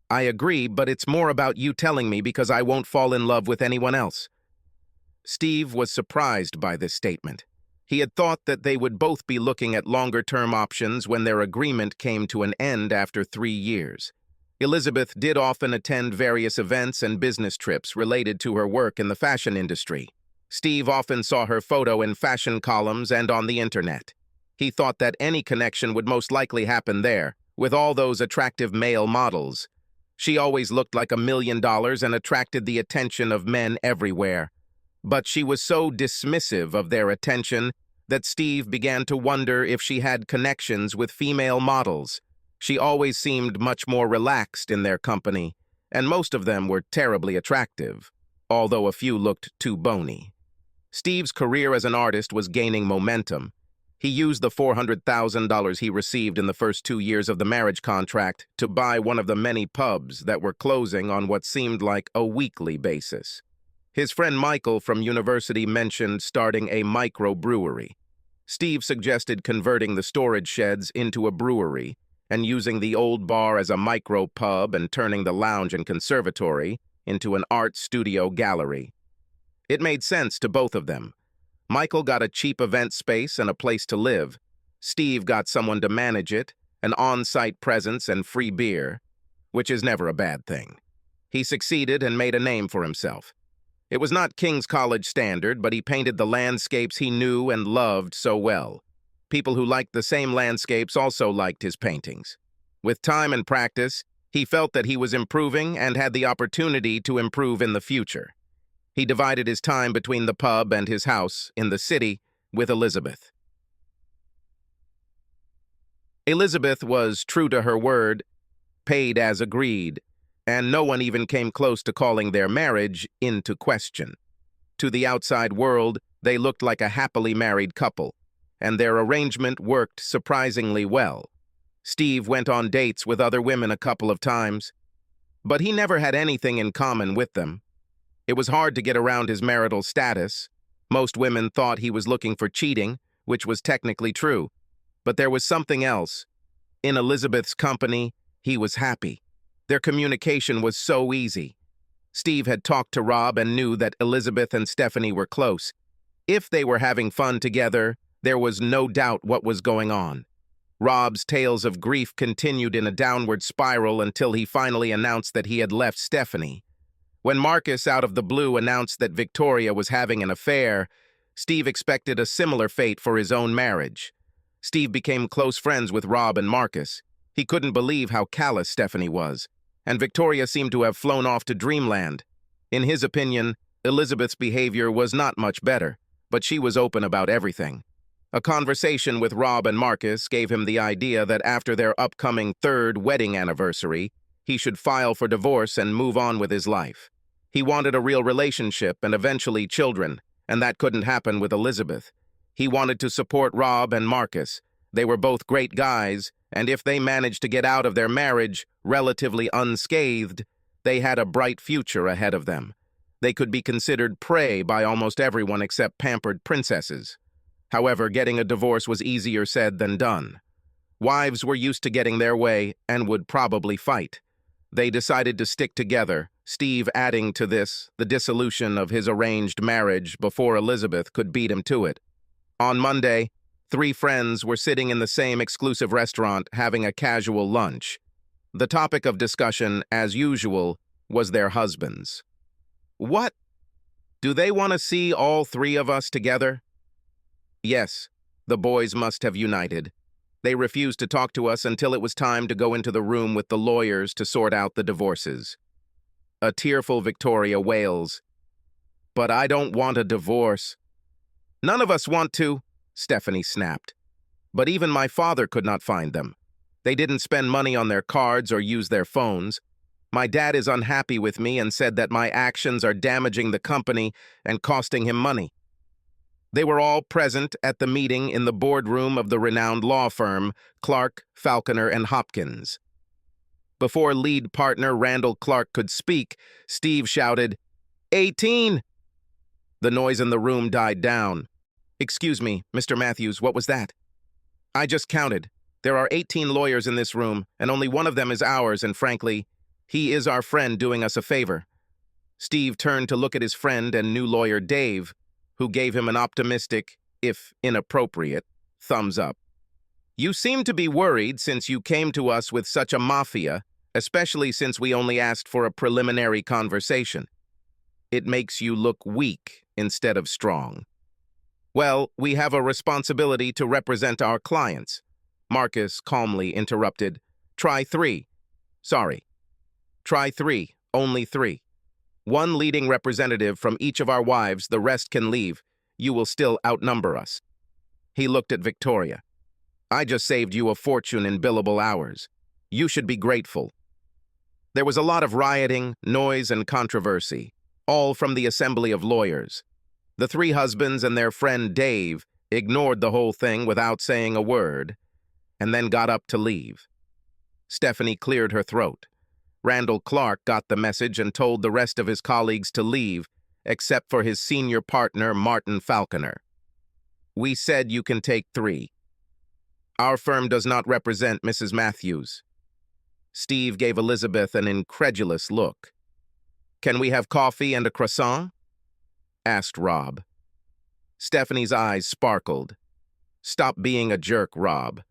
"I agree, but it's more about you telling me because I won't fall in love with anyone else." Steve was surprised by this statement. He had thought that they would both be looking at longer-term options when their agreement came to an end after 3 years. Elizabeth did often attend various events and business trips related to her work in the fashion industry. Steve often saw her photo in fashion columns and on the internet. He thought that any connection would most likely happen there, with all those attractive male models. She always looked like $1 million and attracted the attention of men everywhere. But she was so dismissive of their attention that Steve began to wonder if she had connections with female models. She always seemed much more relaxed in their company, and most of them were terribly attractive, although a few looked too bony. Steve's career as an artist was gaining momentum. He used the $400,000 he received in the first 2 years of the marriage contract to buy one of the many pubs that were closing on what seemed like a weekly basis. His friend Michael from university mentioned starting a microbrewery. Steve suggested converting the storage sheds into a brewery and using the old bar as a micro-pub and turning the lounge and conservatory into an art studio gallery. It made sense to both of them. Michael got a cheap event space and a place to live. Steve got someone to manage it, an on-site presence and free beer, which is never a bad thing. He succeeded and made a name for himself. It was not King's College standard, but he painted the landscapes he knew and loved so well. People who liked the same landscapes also liked his paintings. With time and practice, he felt that he was improving and had the opportunity to improve in the future. He divided his time between the pub and his house in the city with Elizabeth. Elizabeth was true to her word, paid as agreed, and no one even came close to calling their marriage into question. To the outside world, they looked like a happily married couple, and their arrangement worked surprisingly well. Steve went on dates with other women a couple of times, but he never had anything in common with them. It was hard to get around his marital status. Most women thought he was looking for cheating, which was technically true, but there was something else. In Elizabeth's company, he was happy. Their communication was so easy. Steve had talked to Rob and knew that Elizabeth and Stephanie were close. If they were having fun together, there was no doubt what was going on. Rob's tales of grief continued in a downward spiral until he finally announced that he had left Stephanie. When Marcus, out of the blue, announced that Victoria was having an affair, Steve expected a similar fate for his own marriage. Steve became close friends with Rob and Marcus. He couldn't believe how callous Stephanie was, and Victoria seemed to have flown off to dreamland. In his opinion, Elizabeth's behavior was not much better, but she was open about everything. A conversation with Rob and Marcus gave him the idea that after their upcoming 3rd wedding anniversary, he should file for divorce and move on with his life. He wanted a real relationship and eventually children, and that couldn't happen with Elizabeth. He wanted to support Rob and Marcus. They were both great guys, and if they managed to get out of their marriage relatively unscathed, they had a bright future ahead of them. They could be considered prey by almost everyone except pampered princesses. However, getting a divorce was easier said than done. Wives were used to getting their way and would probably fight. They decided to stick together, Steve adding to this the dissolution of his arranged marriage before Elizabeth could beat him to it. On Monday, 3 friends were sitting in the same exclusive restaurant having a casual lunch. The topic of discussion, as usual, was their husbands. What? Do they want to see all 3 of us together? Yes, the boys must have united. They refused to talk to us until it was time to go into the room with the lawyers to sort out the divorces. A tearful Victoria wails, "But I don't want a divorce." "None of us want to," Stephanie snapped. "But even my father could not find them. They didn't spend money on their cards or use their phones. My dad is unhappy with me and said that my actions are damaging the company and costing him money." They were all present at the meeting in the boardroom of the renowned law firm, Clark, Falconer, and Hopkins. Before lead partner Randall Clark could speak, Steve shouted, 18! The noise in the room died down. "Excuse me, Mr. Matthews, what was that?" "I just counted. There are 18 lawyers in this room, and only one of them is ours, and frankly, he is our friend doing us a favor." Steve turned to look at his friend and new lawyer Dave, who gave him an optimistic, if inappropriate, thumbs up. "You seem to be worried since you came to us with such a mafia, especially since we only asked for a preliminary conversation. It makes you look weak instead of strong." "Well, we have a responsibility to represent our clients," Marcus calmly interrupted. "Try 3. Sorry. Try 3, only 3. One leading representative from each of our wives, the rest can leave. You will still outnumber us. He looked at Victoria. I just saved you a fortune in billable hours. You should be grateful. There was a lot of rioting, noise, and controversy, all from the assembly of lawyers. The three husbands and their friend Dave ignored the whole thing without saying a word, and then got up to leave. Stephanie cleared her throat. Randall Clark got the message and told the rest of his colleagues to leave, except for his senior partner, Martin Falconer. We said you can take 3. Our firm does not represent Mrs. Matthews. Steve gave Elizabeth an incredulous look. Can we have coffee and a croissant? Asked Rob. Stephanie's eyes sparkled. Stop being a jerk, Rob.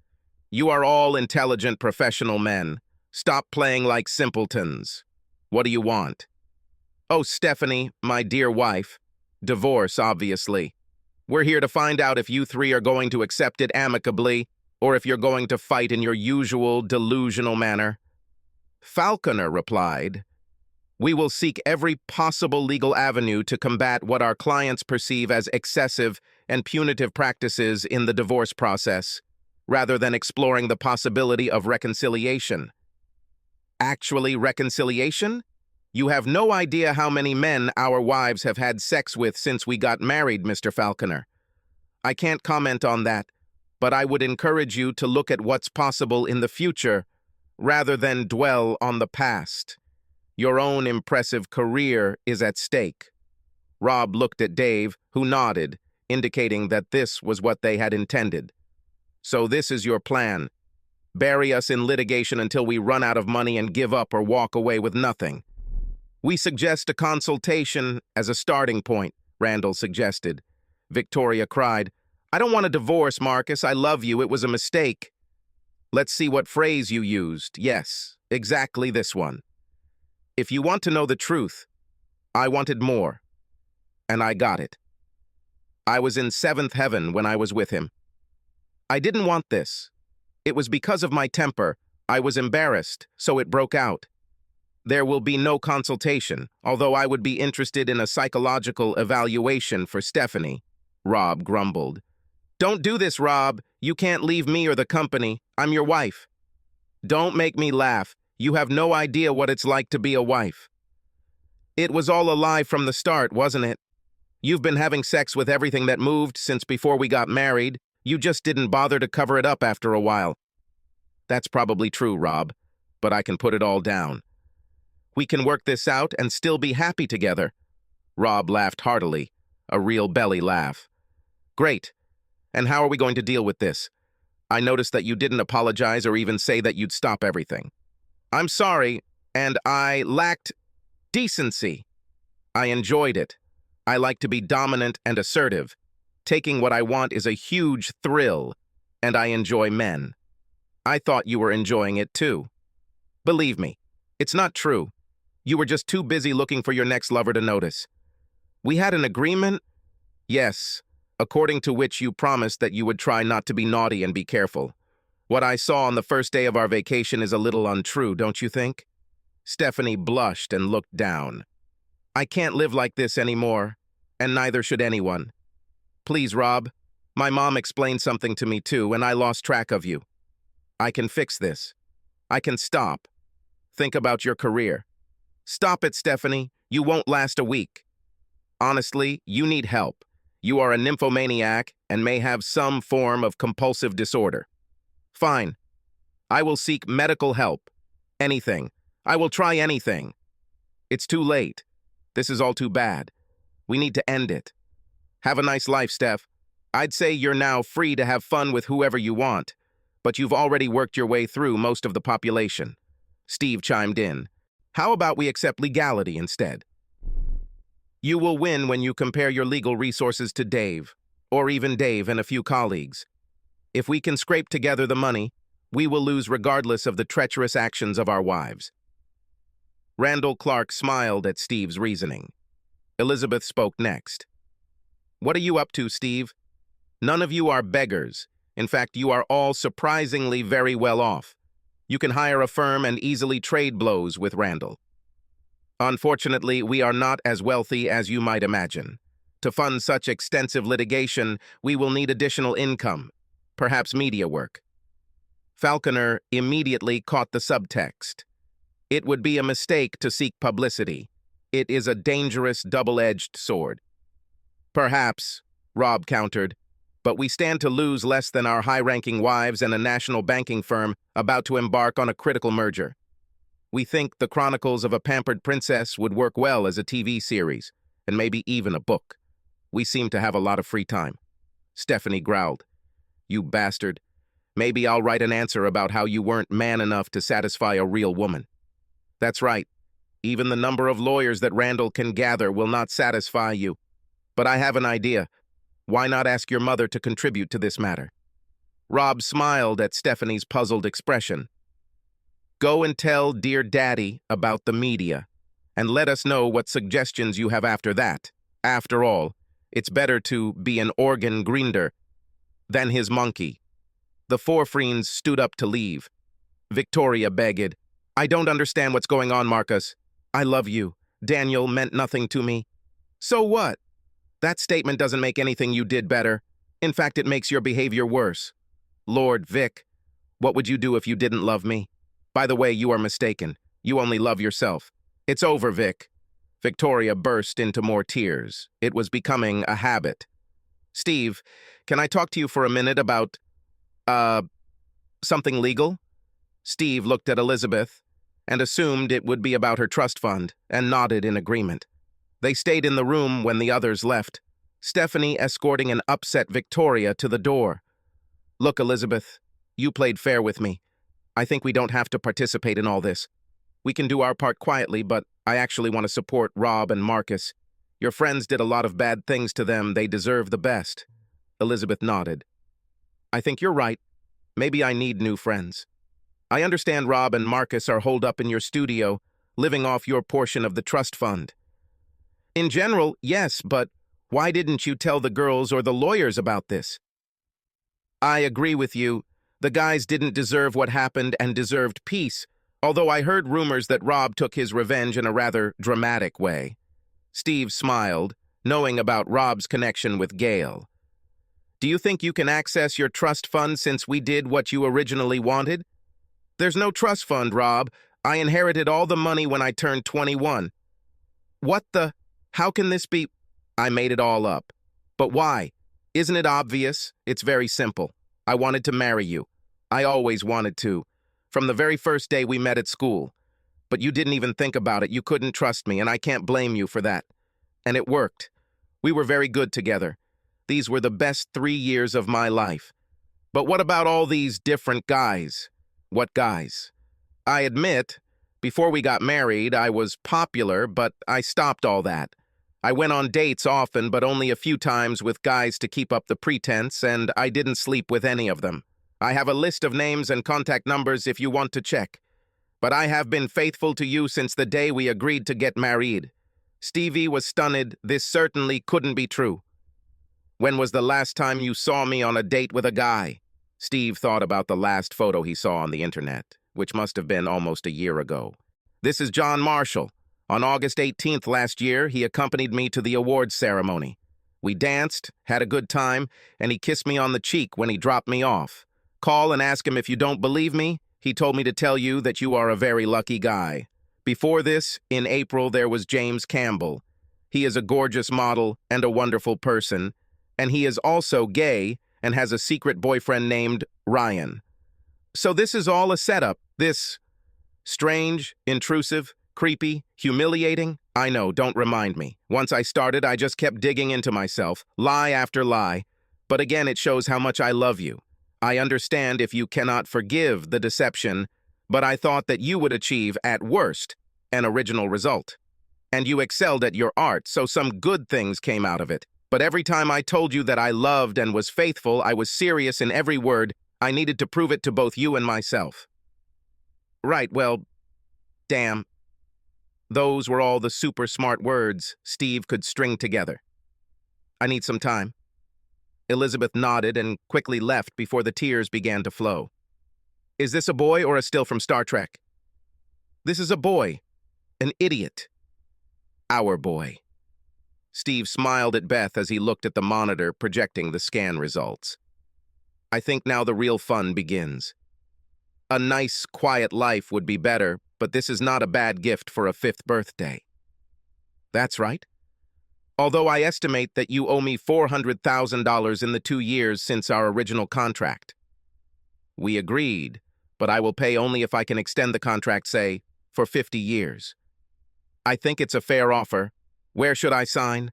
You are all intelligent professional men. Stop playing like simpletons. What do you want? Oh, Stephanie, my dear wife. Divorce, obviously. We're here to find out if you 3 are going to accept it amicably or if you're going to fight in your usual delusional manner. Falconer replied, We will seek every possible legal avenue to combat what our clients perceive as excessive and punitive practices in the divorce process, rather than exploring the possibility of reconciliation. Actually, reconciliation? You have no idea how many men our wives have had sex with since we got married, Mr. Falconer. I can't comment on that, but I would encourage you to look at what's possible in the future rather than dwell on the past. Your own impressive career is at stake. Rob looked at Dave, who nodded, indicating that this was what they had intended. So this is your plan. Bury us in litigation until we run out of money and give up or walk away with nothing. We suggest a consultation as a starting point, Randall suggested. Victoria cried, I don't want a divorce, Marcus. I love you. It was a mistake. Let's see what phrase you used. Yes, exactly this one. If you want to know the truth, I wanted more, and I got it. I was in 7th heaven when I was with him. I didn't want this. It was because of my temper. I was embarrassed, so it broke out. There will be no consultation, although I would be interested in a psychological evaluation for Stephanie, Rob grumbled. Don't do this, Rob. You can't leave me or the company. I'm your wife. Don't make me laugh. You have no idea what it's like to be a wife. It was all a lie from the start, wasn't it? You've been having sex with everything that moved since before we got married. You just didn't bother to cover it up after a while. That's probably true, Rob, but I can put it all down. We can work this out and still be happy together. Rob laughed heartily, a real belly laugh. Great. And how are we going to deal with this? I noticed that you didn't apologize or even say that you'd stop everything. I'm sorry, and I lacked decency. I enjoyed it. I like to be dominant and assertive. Taking what I want is a huge thrill, and I enjoy men. I thought you were enjoying it too. Believe me, it's not true. You were just too busy looking for your next lover to notice. We had an agreement? Yes, according to which you promised that you would try not to be naughty and be careful. What I saw on the first day of our vacation is a little untrue, don't you think? Stephanie blushed and looked down. I can't live like this anymore, and neither should anyone. Please, Rob. My mom explained something to me too, and I lost track of you. I can fix this. I can stop. Think about your career. Stop it, Stephanie. You won't last a week. Honestly, you need help. You are a nymphomaniac and may have some form of compulsive disorder. Fine. I will seek medical help. Anything. I will try anything. It's too late. This is all too bad. We need to end it. Have a nice life, Steph. I'd say you're now free to have fun with whoever you want, but you've already worked your way through most of the population. Steve chimed in. How about we accept legality instead? You will win when you compare your legal resources to Dave, or even Dave and a few colleagues. If we can scrape together the money, we will lose regardless of the treacherous actions of our wives. Randall Clark smiled at Steve's reasoning. Elizabeth spoke next. What are you up to, Steve? None of you are beggars. In fact, you are all surprisingly very well off. You can hire a firm and easily trade blows with Randall. Unfortunately, we are not as wealthy as you might imagine. To fund such extensive litigation, we will need additional income, perhaps media work. Falconer immediately caught the subtext. It would be a mistake to seek publicity. It is a dangerous double-edged sword. Perhaps, Rob countered, but we stand to lose less than our high-ranking wives and a national banking firm about to embark on a critical merger. We think the Chronicles of a Pampered Princess would work well as a TV series, and maybe even a book. We seem to have a lot of free time. Stephanie growled. You bastard. Maybe I'll write an answer about how you weren't man enough to satisfy a real woman. That's right. Even the number of lawyers that Randall can gather will not satisfy you. But I have an idea. Why not ask your mother to contribute to this matter? Rob smiled at Stephanie's puzzled expression. Go and tell dear Daddy about the media, and let us know what suggestions you have after that. After all, it's better to be an organ grinder than his monkey. The four friends stood up to leave. Victoria begged, I don't understand what's going on, Marcus. I love you. Daniel meant nothing to me. So what? That statement doesn't make anything you did better. In fact, it makes your behavior worse. Lord Vic, what would you do if you didn't love me? By the way, you are mistaken. You only love yourself. It's over, Vic. Victoria burst into more tears. It was becoming a habit. Steve, can I talk to you for a minute about, something legal? Steve looked at Elizabeth and assumed it would be about her trust fund and nodded in agreement. They stayed in the room when the others left, Stephanie escorting an upset Victoria to the door. Look, Elizabeth, you played fair with me. I think we don't have to participate in all this. We can do our part quietly, but I actually want to support Rob and Marcus. Your friends did a lot of bad things to them. They deserve the best. Elizabeth nodded. I think you're right. Maybe I need new friends. I understand Rob and Marcus are holed up in your studio, living off your portion of the trust fund. In general, yes, but why didn't you tell the girls or the lawyers about this? I agree with you. The guys didn't deserve what happened and deserved peace, although I heard rumors that Rob took his revenge in a rather dramatic way. Steve smiled, knowing about Rob's connection with Gail. Do you think you can access your trust fund since we did what you originally wanted? There's no trust fund, Rob. I inherited all the money when I turned 21. What the? How can this be? I made it all up. But why? Isn't it obvious? It's very simple. I wanted to marry you. I always wanted to. From the very first day we met at school. But you didn't even think about it. You couldn't trust me, and I can't blame you for that. And it worked. We were very good together. These were the best 3 years of my life. But what about all these different guys? What guys? I admit, before we got married, I was popular, but I stopped all that. I went on dates often, but only a few times with guys to keep up the pretense, and I didn't sleep with any of them. I have a list of names and contact numbers if you want to check. But I have been faithful to you since the day we agreed to get married. Stevie was stunned. This certainly couldn't be true. When was the last time you saw me on a date with a guy? Steve thought about the last photo he saw on the internet, which must have been almost a year ago. This is John Marshall. On August 18th last year, he accompanied me to the awards ceremony. We danced, had a good time, and he kissed me on the cheek when he dropped me off. Call and ask him if you don't believe me. He told me to tell you that you are a very lucky guy. Before this, in April, there was James Campbell. He is a gorgeous model and a wonderful person, and he is also gay and has a secret boyfriend named Ryan. So this is all a setup, this strange, intrusive, creepy, humiliating? I know, don't remind me. Once I started, I just kept digging into myself, lie after lie. But again, it shows how much I love you. I understand if you cannot forgive the deception, but I thought that you would achieve, at worst, an original result. And you excelled at your art, so some good things came out of it. But every time I told you that I loved and was faithful, I was serious in every word. I needed to prove it to both you and myself. Right, well, damn. Those were all the super smart words Steve could string together. I need some time. Elizabeth nodded and quickly left before the tears began to flow. Is this a boy or a still from Star Trek? This is a boy. An idiot. Our boy. Steve smiled at Beth as he looked at the monitor projecting the scan results. I think now the real fun begins. A nice, quiet life would be better, but this is not a bad gift for a 5th birthday. That's right. Although I estimate that you owe me $400,000 in the 2 years since our original contract. We agreed, but I will pay only if I can extend the contract, say, for 50 years. I think it's a fair offer. Where should I sign?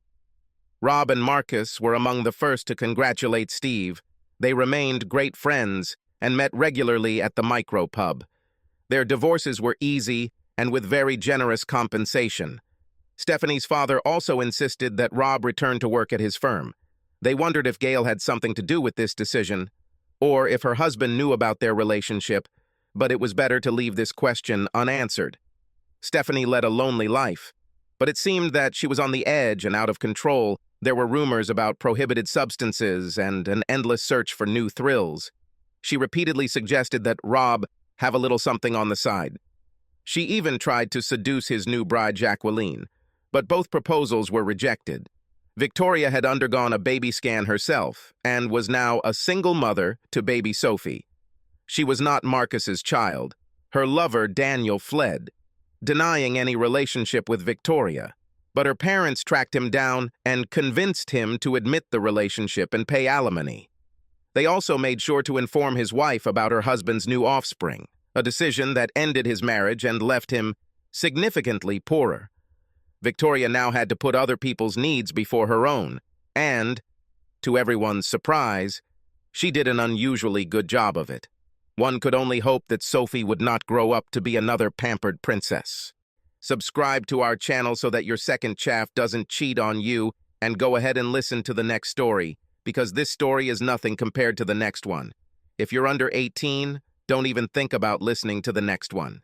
Rob and Marcus were among the first to congratulate Steve. They remained great friends and met regularly at the micro pub. Their divorces were easy and with very generous compensation. Stephanie's father also insisted that Rob return to work at his firm. They wondered if Gail had something to do with this decision, or if her husband knew about their relationship, but it was better to leave this question unanswered. Stephanie led a lonely life, but it seemed that she was on the edge and out of control. There were rumors about prohibited substances and an endless search for new thrills. She repeatedly suggested that Rob have a little something on the side. She even tried to seduce his new bride, Jacqueline, but both proposals were rejected. Victoria had undergone a baby scan herself and was now a single mother to baby Sophie. She was not Marcus's child. Her lover, Daniel, fled, denying any relationship with Victoria, but her parents tracked him down and convinced him to admit the relationship and pay alimony. They also made sure to inform his wife about her husband's new offspring, a decision that ended his marriage and left him significantly poorer. Victoria now had to put other people's needs before her own, and, to everyone's surprise, she did an unusually good job of it. One could only hope that Sophie would not grow up to be another pampered princess. Subscribe to our channel so that your second chaff doesn't cheat on you, and go ahead and listen to the next story, because this story is nothing compared to the next one. If you're under 18, don't even think about listening to the next one.